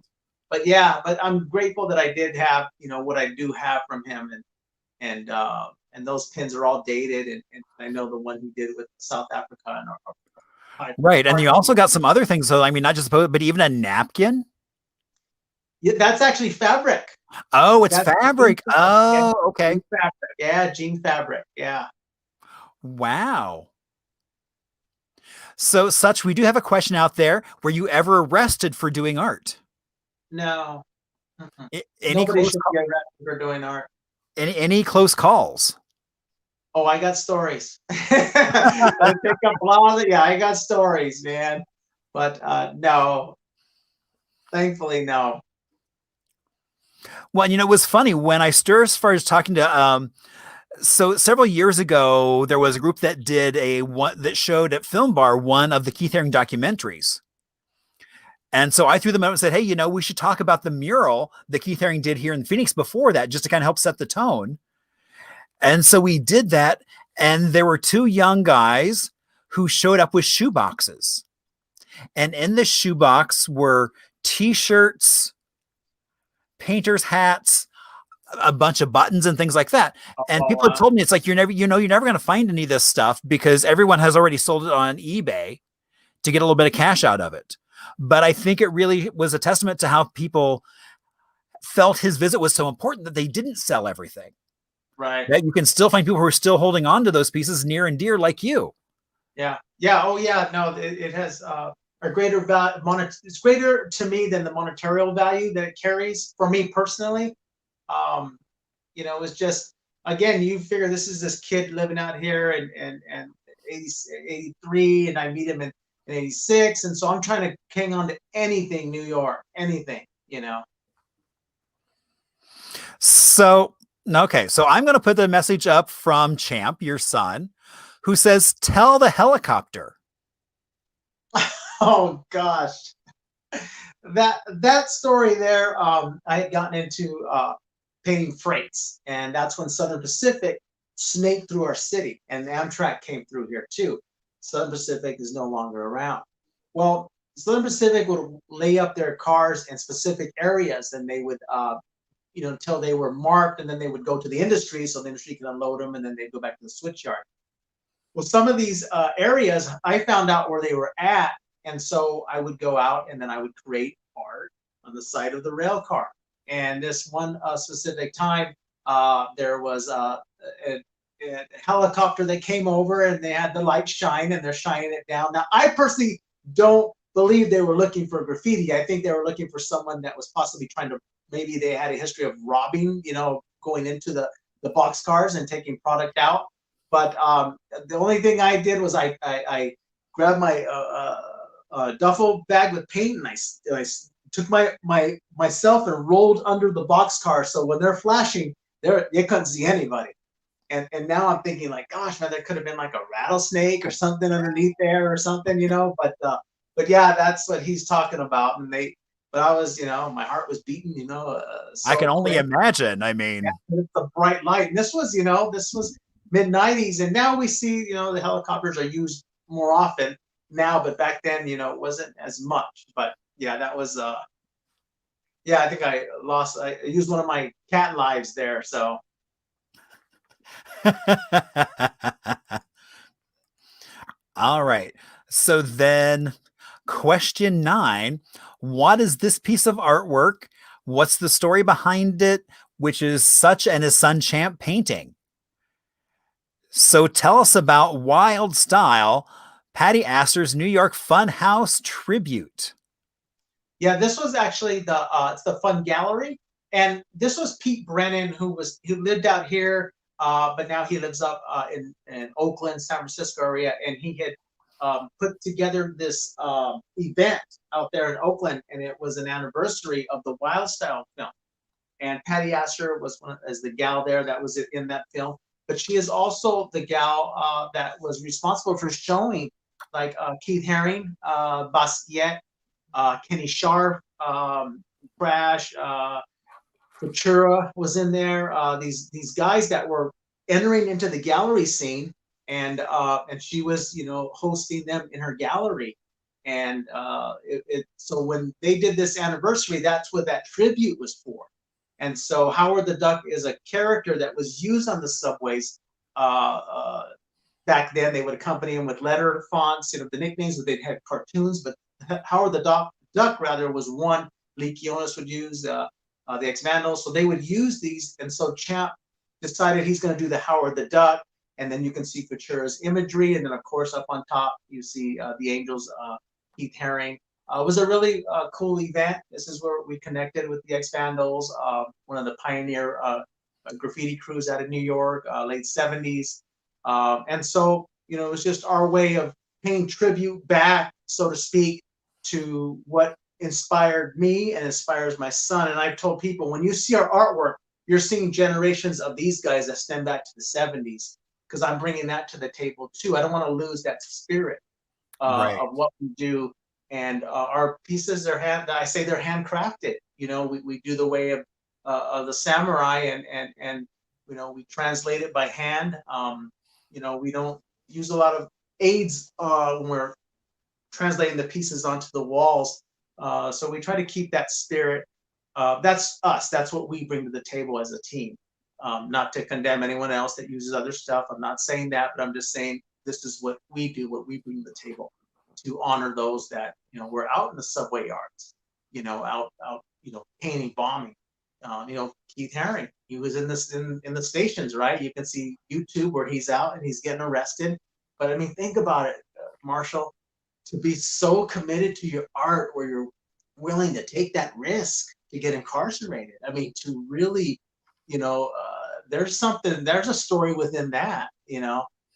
But yeah, but I'm grateful that I did have, what I do have from him, and those pins are all dated, and I know the one he did with South Africa Right. And you also got some other things. So, I mean, not just, but even a napkin. Yeah, that's actually fabric. Oh, it's That's fabric. Oh, okay. Jean fabric. Yeah, jean fabric. Yeah. Wow. So, Such, we do have a question out there. Were you ever arrested for doing art? No. Any Nobody close should be arrested for doing art. any close calls? Oh, I got stories. I pick up yeah, I got stories, man. But no, thankfully, no. Well, it was funny when I as far as talking to so several years ago there was a group that did that showed at Film Bar one of the Keith Haring documentaries. And so I threw them out and said, "Hey, we should talk about the mural that Keith Haring did here in Phoenix before that, just to kind of help set the tone." And so we did that, and there were two young guys who showed up with shoe boxes. And in the shoebox were t-shirts, painters' hats, a bunch of buttons and things like that. And people had told me, it's like, you're never going to find any of this stuff because everyone has already sold it on eBay to get a little bit of cash out of it. But I think it really was a testament to how people felt his visit was so important that they didn't sell everything. Right. That you can still find people who are still holding on to those pieces near and dear, like you. Yeah. Yeah. Oh, yeah. No, it has a greater value. It's greater to me than the monetary value that it carries for me personally. It's just, again, you figure this kid living out here and 83, and I meet him in 86. And so I'm trying to hang on to anything New York, anything. So, okay. So I'm going to put the message up from Champ, your son, who says, "Tell the helicopter." Oh gosh, that story there. I had gotten into painting freights, and that's when Southern Pacific snaked through our city, and Amtrak came through here too. Southern Pacific is no longer around. Well, Southern Pacific would lay up their cars in specific areas, and they would, until they were marked, and then they would go to the industry, so the industry could unload them, and then they'd go back to the switch yard. Well, some of these areas, I found out where they were at, and so I would go out, and then I would create art on the side of the rail car. And this one specific time, there was a helicopter that came over, and they had the light shine, and they're shining it down. Now, I personally don't believe they were looking for graffiti. I think they were looking for someone that was possibly trying to, maybe they had a history of robbing, going into the boxcars and taking product out. But the only thing I did was I grabbed my duffel bag with paint, and I took myself and rolled under the boxcar. So when they're flashing, they couldn't see anybody. And now I'm thinking like, gosh, man, there could have been like a rattlesnake or something underneath there or something, you know. But yeah, that's what he's talking about. But I was, my heart was beating, I can so only quick. imagine. I mean, It's a bright light. And this was mid '90s, and now we see, the helicopters are used more often now, but back then, it wasn't as much. But yeah, that was yeah, I think I used one of my cat lives there. So all right. So then, question 9, what is this piece of artwork? What's the story behind it, which is such an his son champ painting? So tell us about Wild Style, Patty Astor's New York Funhouse tribute. yeah, this was actually it's the Fun Gallery, and this was Pete Brennan, who lived out here, but now he lives up in Oakland, San Francisco area, and he had put together this event out there in Oakland, and it was an anniversary of the Wild Style film. And Patty Astor was as the gal there that was in that film, but she is also the gal that was responsible for showing like Keith Haring, Basquiat, Kenny Sharp, Crash, Futura was in there. These guys that were entering into the gallery scene, and she was hosting them in her gallery. And so when they did this anniversary, that's what that tribute was for. And so Howard the Duck is a character that was used on the subways. Back then, they would accompany him with letter fonts, the nicknames, but they'd had cartoons. But Howard the Duck rather was one Lee Kionis would use, the X-Mandals. So they would use these. And so Champ decided he's going to do the Howard the Duck. And then you can see Futura's imagery. And then, of course, up on top, you see the Angels, Keith Haring. It was a really cool event. This is where we connected with the X-Vandals, one of the pioneer graffiti crews out of New York, late '70s. And so, it was just our way of paying tribute back, so to speak, to what inspired me and inspires my son. And I've told people, when you see our artwork, you're seeing generations of these guys that stem back to the '70s, because I'm bringing that to the table too. I don't want to lose that spirit Right. of what we do. And our pieces are I say they're handcrafted. We do the way of the samurai, and we translate it by hand. We don't use a lot of aids when we're translating the pieces onto the walls. So we try to keep that spirit. That's us. That's what we bring to the table as a team. Not to condemn anyone else that uses other stuff. I'm not saying that, but I'm just saying this is what we do, what we bring to the table, to honor those that were out in the subway yards, out painting, bombing. Keith Haring, he was in the stations, right? You can see YouTube where he's out and he's getting arrested. But I mean, think about it, Marshall, to be so committed to your art where you're willing to take that risk to get incarcerated. I mean, to really, there's a story within that.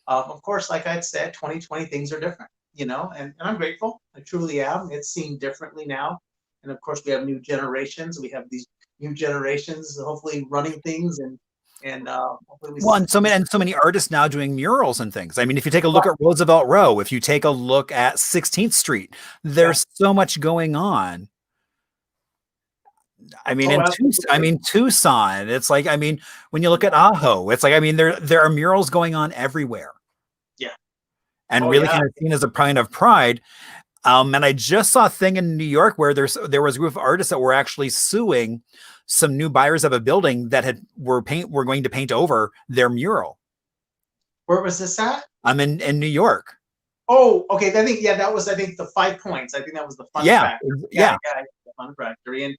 Of course, like I said, 2020 things are different. And I'm grateful. I truly am. It's seen differently now. And of course, we have new generations. We have these new generations, hopefully running things, and hopefully we Well, and so many artists now doing murals and things. I mean, if you take a look at Roosevelt Row, if you take a look at 16th Street, there's so much going on. I mean, Tucson, it's like, I mean, when you look at Ajo, it's like, I mean, there are murals going on everywhere. Yeah. And really kind of seen as a kind of pride. And I just saw a thing in New York where there was a group of artists that were actually suing some new buyers of a building that were going to paint over their mural. Where was this at? I'm in New York. Oh, okay. That was the 5 Points. I think that was the Fun Factory. Yeah. The Fun Factory. And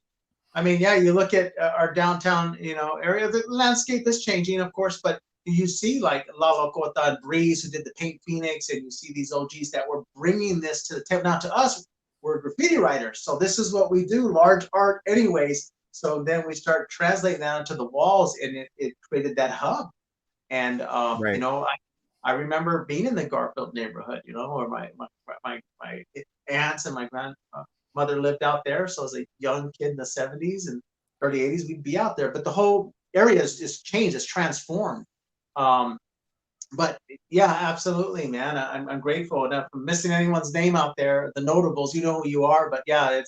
I mean, you look at our downtown, area. The landscape is changing, of course, but you see like La Locota and Breeze, who did the Paint Phoenix, and you see these OGs that were bringing this to the table. Now, to us, we're graffiti writers, so this is what we do, large art anyways. So then we start translating that onto the walls, and it created that hub. And I remember being in the Garfield neighborhood, where my aunts and my grandmother lived out there. So as a young kid in the '70s and early '80s, we'd be out there. But the whole area is changed, it's transformed. But yeah, absolutely, man. I'm grateful. And if I'm missing anyone's name out there, the notables, you know who you are. But yeah,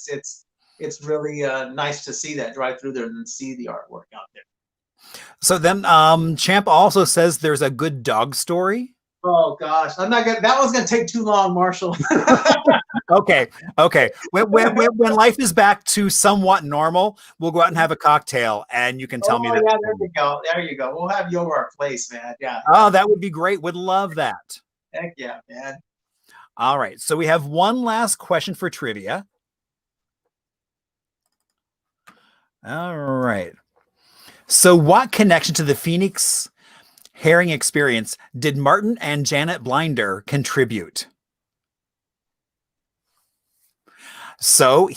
it's really nice to see that, drive through there and see the artwork out there. So then Champ also says there's a good dog story. Oh gosh, I'm not gonna. That one's gonna take too long, Marshall. Okay. When life is back to somewhat normal, we'll go out and have a cocktail, and you can tell me Oh that. yeah, there you go. There you go. We'll have you over our place, man. Yeah. Oh, that would be great. Would love that. Heck yeah, man. All right. So we have one last question for trivia. All right. So what connection to the Phoenix Haring experience did Martin and Janet Blinder contribute? So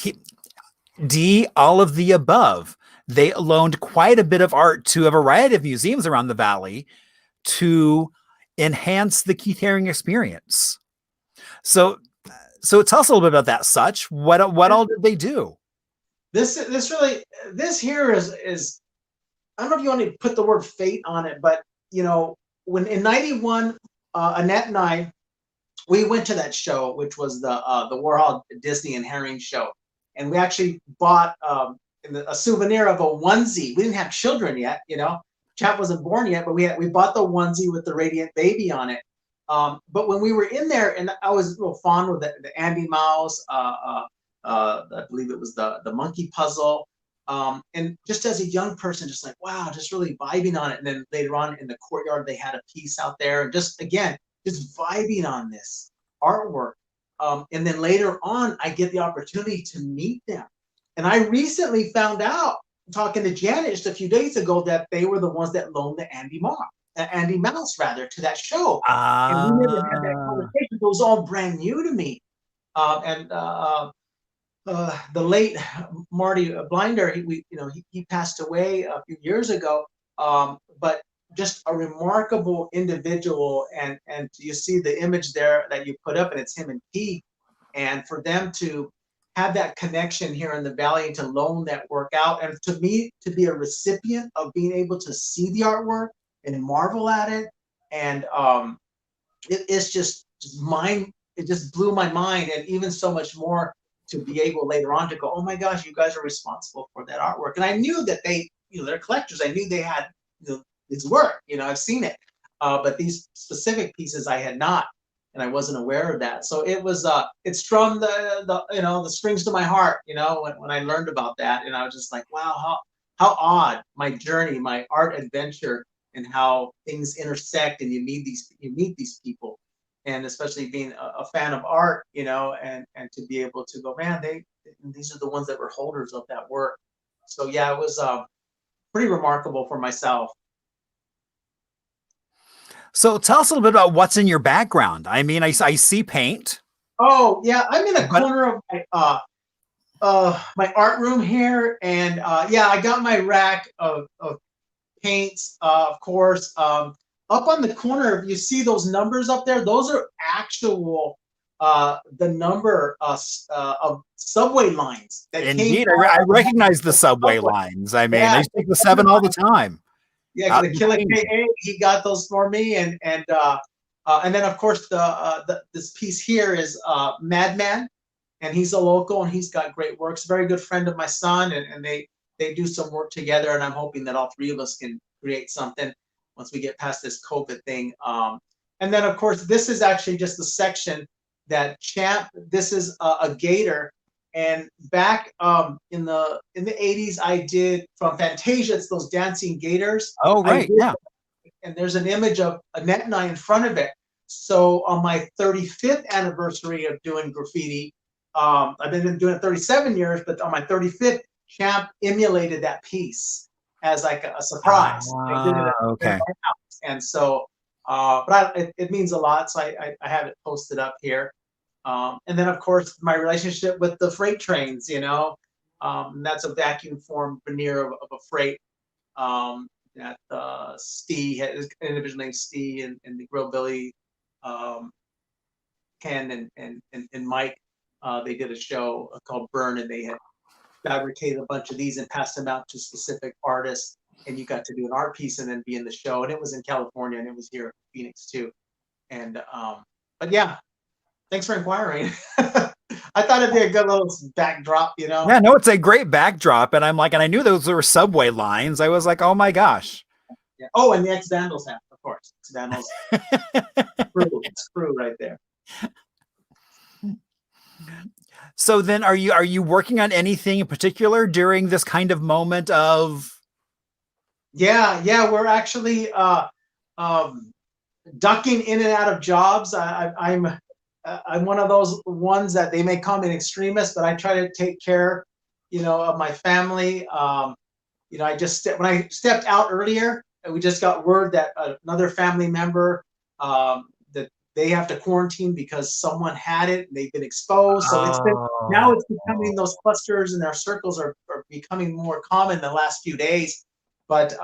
D, all of the above. They loaned quite a bit of art to a variety of museums around the valley to enhance the Keith Haring experience. So tell us a little bit about that. Such what all did they do? This here is I don't know if you want to put the word fate on it, but you know, when in '91, Annette and I, we went to that show, which was the Warhol Disney and Haring show, and we actually bought a souvenir of a onesie. We didn't have children yet, you know, Chap wasn't born yet, but we bought the onesie with the radiant baby on it. But when we were in there, and I was a little fond with the Andy Mouse, I believe it was the monkey puzzle. And just as a young person, just like, wow, just really vibing on it. And then later on in the courtyard, they had a piece out there, and just again, just vibing on this artwork. And then later on, I get the opportunity to meet them. And I recently found out, talking to Janet just a few days ago, that they were the ones that loaned the Andy Mouse rather, to that show. And we never had that conversation. It was all brand new to me. The late Marty Blinder, he passed away a few years ago. But just a remarkable individual, and you see the image there that you put up, and it's him and Pete. And for them to have that connection here in the Valley and to loan that work out, and to me to be a recipient of being able to see the artwork and marvel at it, and it's just it just blew my mind, and even so much more to be able later on to go, oh my gosh, you guys are responsible for that artwork. And I knew that they, they're collectors. I knew they had his work. I've seen it, but these specific pieces I had not, and I wasn't aware of that. So it was it strummed the strings to my heart. When I learned about that, and I was just like, wow, how odd my journey, my art adventure, and how things intersect, and you meet these people. And especially being a fan of art, and to be able to go, man, these are the ones that were holders of that work. So yeah, it was pretty remarkable for myself. So tell us a little bit about what's in your background. I mean, I see paint. Oh yeah, I'm in a corner of my art room here, and yeah, I got my rack of paints, of course. Up on the corner, if you see those numbers up there, those are actual the number of subway lines that Indeed, came. I recognize the subway lines. I mean, I used to take the 7 all the time. Yeah, the Killer KA, he got those for me, and then of course this piece here is Madman, and he's a local, and he's got great works. Very good friend of my son, and they do some work together, and I'm hoping that all three of us can create something once we get past this COVID thing. And then of course this is actually just the section that Champ. This is a gator. And back in the 80s, I did from Fantasia, it's those dancing gators. Oh, right, yeah. And there's an image of Annette and I in front of it. So on my 35th anniversary of doing graffiti, I've been doing it 37 years, but on my 35th, Champ emulated that piece as like a surprise. Okay. And so, but it means a lot. So I have it posted up here. And then, of course, my relationship with the freight trains, that's a vacuum form veneer of a freight that Steve, his individual named Steve, and the Grill Billy, Ken and Mike, they did a show called Burn, and they had fabricated a bunch of these and passed them out to specific artists. and you got to do an art piece and then be in the show. And it was in California, and it was here in Phoenix too. And but yeah, thanks for inquiring. I thought it'd be a good little backdrop, you know. Yeah, no, it's a great backdrop, and I'm like, and I knew those were subway lines. I was like, oh my gosh. Yeah. Oh, and the X Vandals hat, of course. X Vandals. It's crew right there. So then, are you working on anything in particular during this kind of moment of? Yeah, we're actually ducking in and out of jobs. I'm one of those ones that they may call me an extremist, but I try to take care, of my family. When I stepped out earlier, we just got word that another family member that they have to quarantine because someone had it and they've been exposed. So now it's becoming, those clusters and their circles are becoming more common the last few days. But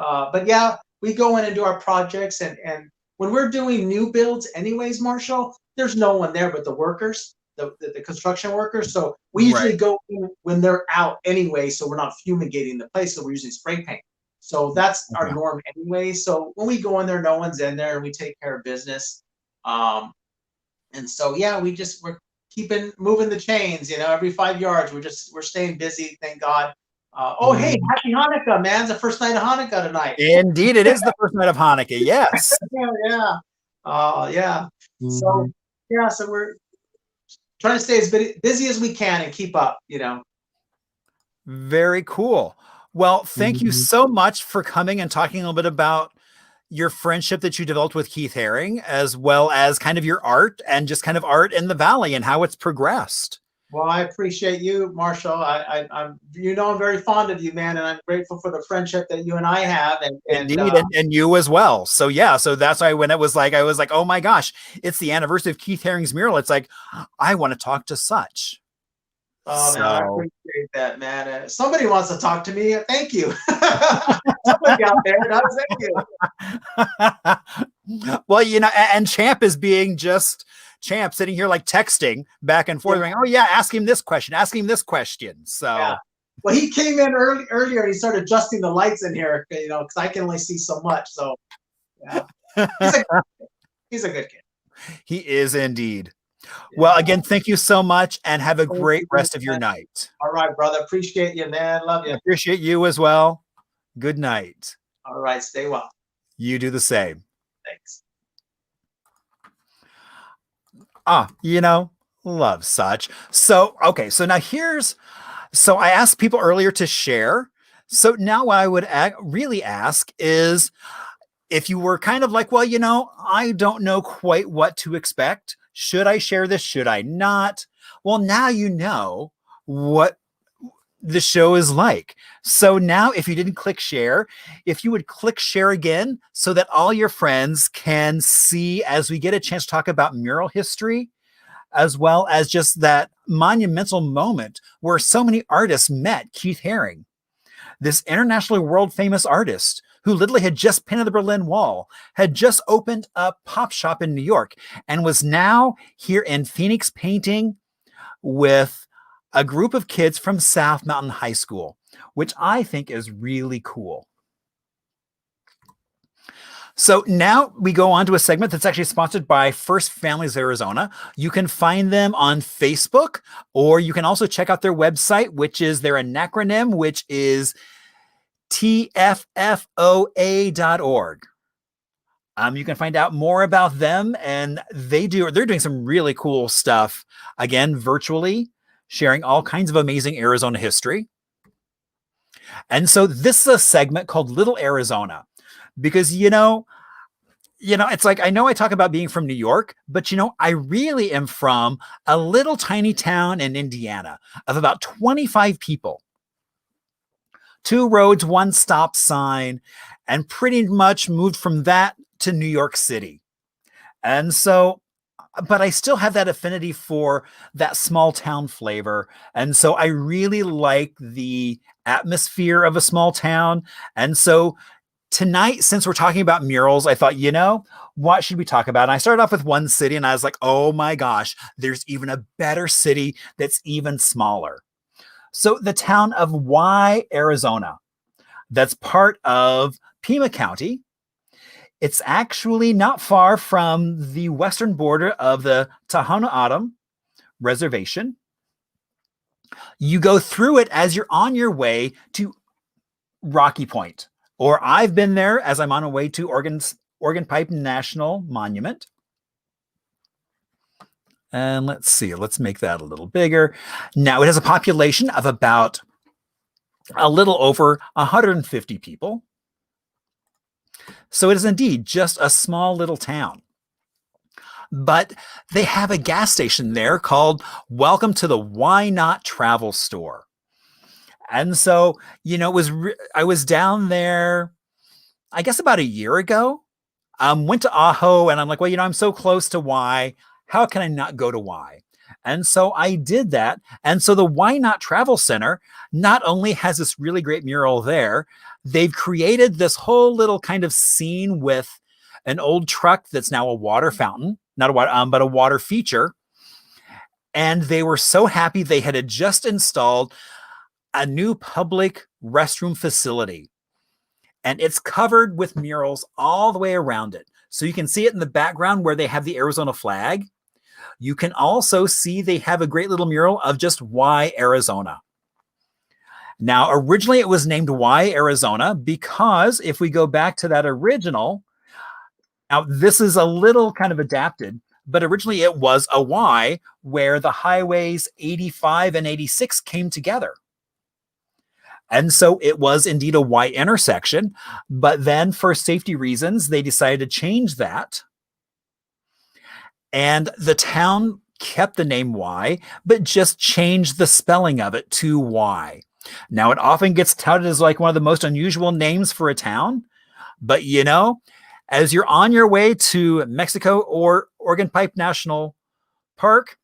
yeah, we go in and do our projects, and when we're doing new builds anyways, Marshall, there's no one there but the workers, the construction workers. So we usually go in when they're out anyway, so we're not fumigating the place, so we're using spray paint. So that's our norm anyway. So when we go in there, no one's in there, and we take care of business. And so yeah, we're keeping moving the chains, every 5 yards. We're staying busy, thank God. Hey, happy Hanukkah, man. It's the first night of Hanukkah tonight. Indeed, it is the first night of Hanukkah. Yes. Yeah. Yeah. So we're trying to stay as busy as we can and keep up, Very cool. Well, thank you so much for coming and talking a little bit about your friendship that you developed with Keith Haring, as well as kind of your art and just kind of art in the Valley and how it's progressed. Well, I appreciate you, Marshall. I'm very fond of you, man, and I'm grateful for the friendship that you and I have. Indeed, and you as well. So yeah, so that's why when it was like, I was like, oh my gosh, it's the anniversary of Keith Haring's mural. It's like, I want to talk to such. Oh, man, I appreciate that, man. Somebody wants to talk to me. Thank you. Somebody out there does. Thank you. Well, and Champ is being just Champ, sitting here like texting back and forth, going, oh yeah, ask him this question, ask him this question. So yeah. Well, he came in earlier and he started adjusting the lights in here, because I can only see so much. So yeah. He's a good kid. He is indeed. Yeah. Well, again, thank you so much, and have a great rest of your night. All right, brother. Appreciate you, man. Love you. Appreciate you as well. Good night. All right. Stay well. You do the same. Thanks. Love such. So, okay. So now so I asked people earlier to share. So now what I would really ask is, if you were kind of like, well, I don't know quite what to expect. Should I share this? Should I not? Well, now you know what the show is like. So now if you didn't click share, if you would click share again so that all your friends can see as we get a chance to talk about mural history, as well as just that monumental moment where so many artists met Keith Haring, this internationally world famous artist who literally had just painted the Berlin Wall, had just opened a pop shop in New York, and was now here in Phoenix painting with a group of kids from South Mountain High School, which I think is really cool. So now we go on to a segment that's actually sponsored by First Families Arizona. You can find them on Facebook, or you can also check out their website, which is their acronym, which is tffoa.org. You can find out more about them, and they're doing some really cool stuff, again, virtually, sharing all kinds of amazing Arizona history. And so this is a segment called Little Arizona, because, it's like, I know I talk about being from New York, but, I really am from a little tiny town in Indiana of about 25 people. 2 roads, 1 stop sign, and pretty much moved from that to New York City. And so, but I still have that affinity for that small town flavor. And so I really like the atmosphere of a small town. And so tonight, since we're talking about murals, I thought, what should we talk about? And I started off with one city, and I was like, oh my gosh, there's even a better city that's even smaller. So the town of Arizona. that's part of Pima County. It's actually not far from the western border of the Tohono O'odham Reservation. You go through it as you're on your way to Rocky Point, or I've been there as I'm on my way to Organ Pipe National Monument. And let's see, let's make that a little bigger. Now it has a population of about a little over 150 people. So it is indeed just a small little town. But they have a gas station there called Welcome to the Why Not Travel Store. And so, I was down there, I guess about a year ago. Went to Aho, and I'm like, well, I'm so close to Y. How can I not go to Y? And so I did that. And so the Why Not Travel Center not only has this really great mural there, they've created this whole little kind of scene with an old truck that's now a water fountain, not a water, but a water feature. And they were so happy they had just installed a new public restroom facility. And it's covered with murals all the way around it. So you can see it in the background where they have the Arizona flag. You can also see they have a great little mural of just Y Arizona. Now, originally it was named Y Arizona because if we go back to that original, now this is a little kind of adapted, but originally it was a Y where the highways 85 and 86 came together. And so it was indeed a Y intersection, but then for safety reasons, they decided to change that. And the town kept the name Y, but just changed the spelling of it to Y. Now, it often gets touted as like one of the most unusual names for a town, but as you're on your way to Mexico or Organ Pipe National Park,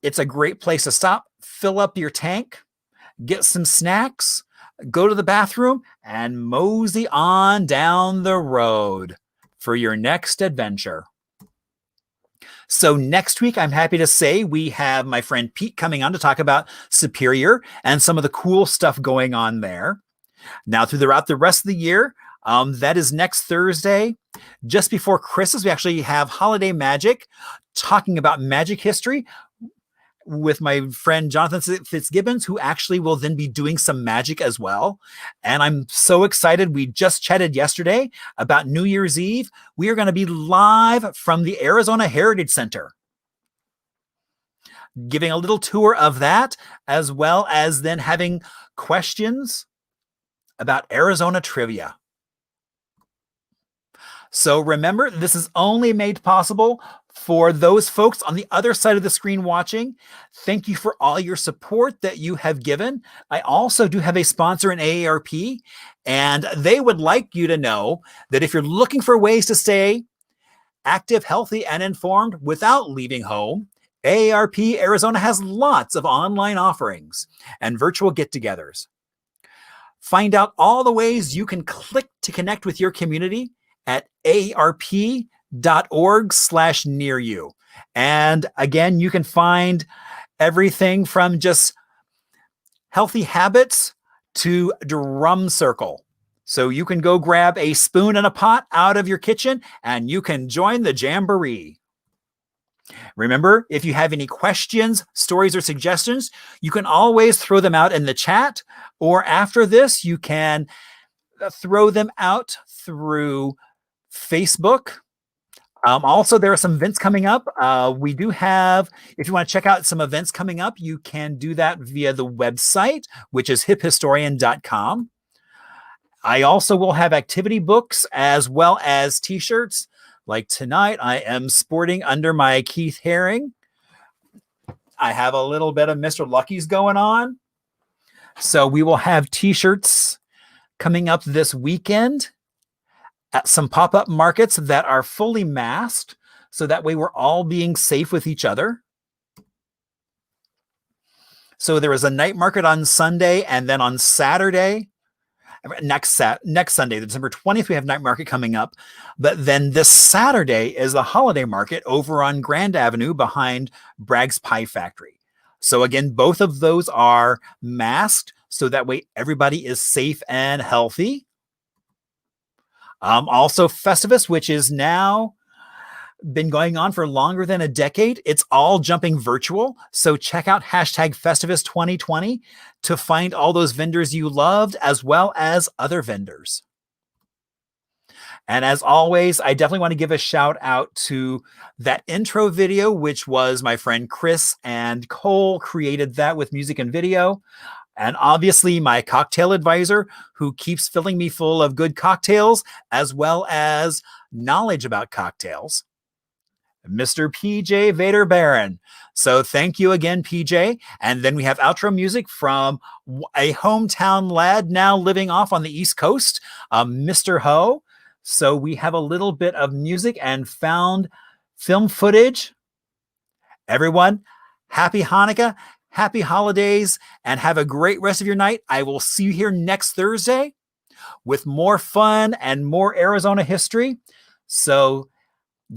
it's a great place to stop, fill up your tank, get some snacks, go to the bathroom, and mosey on down the road for your next adventure. So next week, I'm happy to say we have my friend Pete coming on to talk about Superior and some of the cool stuff going on there. Now, throughout the rest of the year, that is next Thursday. Just before Christmas, we actually have Holiday Magic, talking about magic history with my friend Jonathan Fitzgibbons, who actually will then be doing some magic as well. And I'm so excited. We just chatted yesterday about New Year's Eve. We are going to be live from the Arizona Heritage Center, giving a little tour of that, as well as then having questions about Arizona trivia. So remember, this is only made possible for those folks on the other side of the screen watching. Thank you for all your support that you have given. I also do have a sponsor in AARP, and they would like you to know that if you're looking for ways to stay active, healthy, and informed without leaving home, AARP Arizona has lots of online offerings and virtual get-togethers. Find out all the ways you can click to connect with your community at aarp.org/near you. And again, you can find everything from just healthy habits to drum circle. So you can go grab a spoon and a pot out of your kitchen and you can join the jamboree. Remember, if you have any questions, stories, or suggestions, you can always throw them out in the chat, or after this, you can throw them out through Facebook. Also, there are some events coming up. We do have, if you want to check out some events coming up, you can do that via the website, which is hiphistorian.com. I also will have activity books as well as t-shirts. Like tonight, I am sporting under my Keith Haring. I have a little bit of Mr. Lucky's going on. So we will have t-shirts coming up this weekend at some pop-up markets that are fully masked, so that way we're all being safe with each other. So there is a night market on Sunday, and then on Saturday, next Sunday, December 20th, we have night market coming up. But then this Saturday is the holiday market over on Grand Avenue behind Bragg's Pie Factory. So again, both of those are masked, so that way everybody is safe and healthy. Also Festivus, which is now been going on for longer than a decade. It's all jumping virtual. So check out hashtag Festivus 2020 to find all those vendors you loved, as well as other vendors. And as always, I definitely want to give a shout out to that intro video, which was my friend Chris and Cole created that with music and video. And obviously my cocktail advisor, who keeps filling me full of good cocktails, as well as knowledge about cocktails, Mr. PJ Vader Baron. So thank you again, PJ. And then we have outro music from a hometown lad now living off on the East Coast, Mr. Ho. So we have a little bit of music and found film footage. Everyone, happy Hanukkah, happy holidays, and have a great rest of your night. I will see you here next Thursday with more fun and more Arizona history. So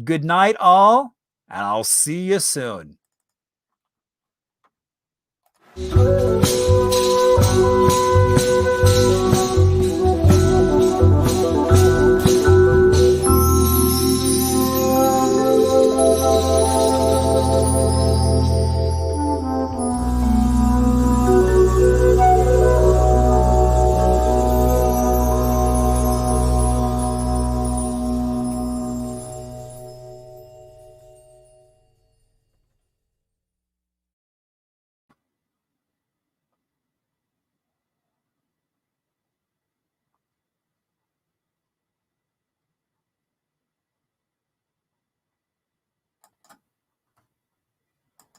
good night, all, and I'll see you soon.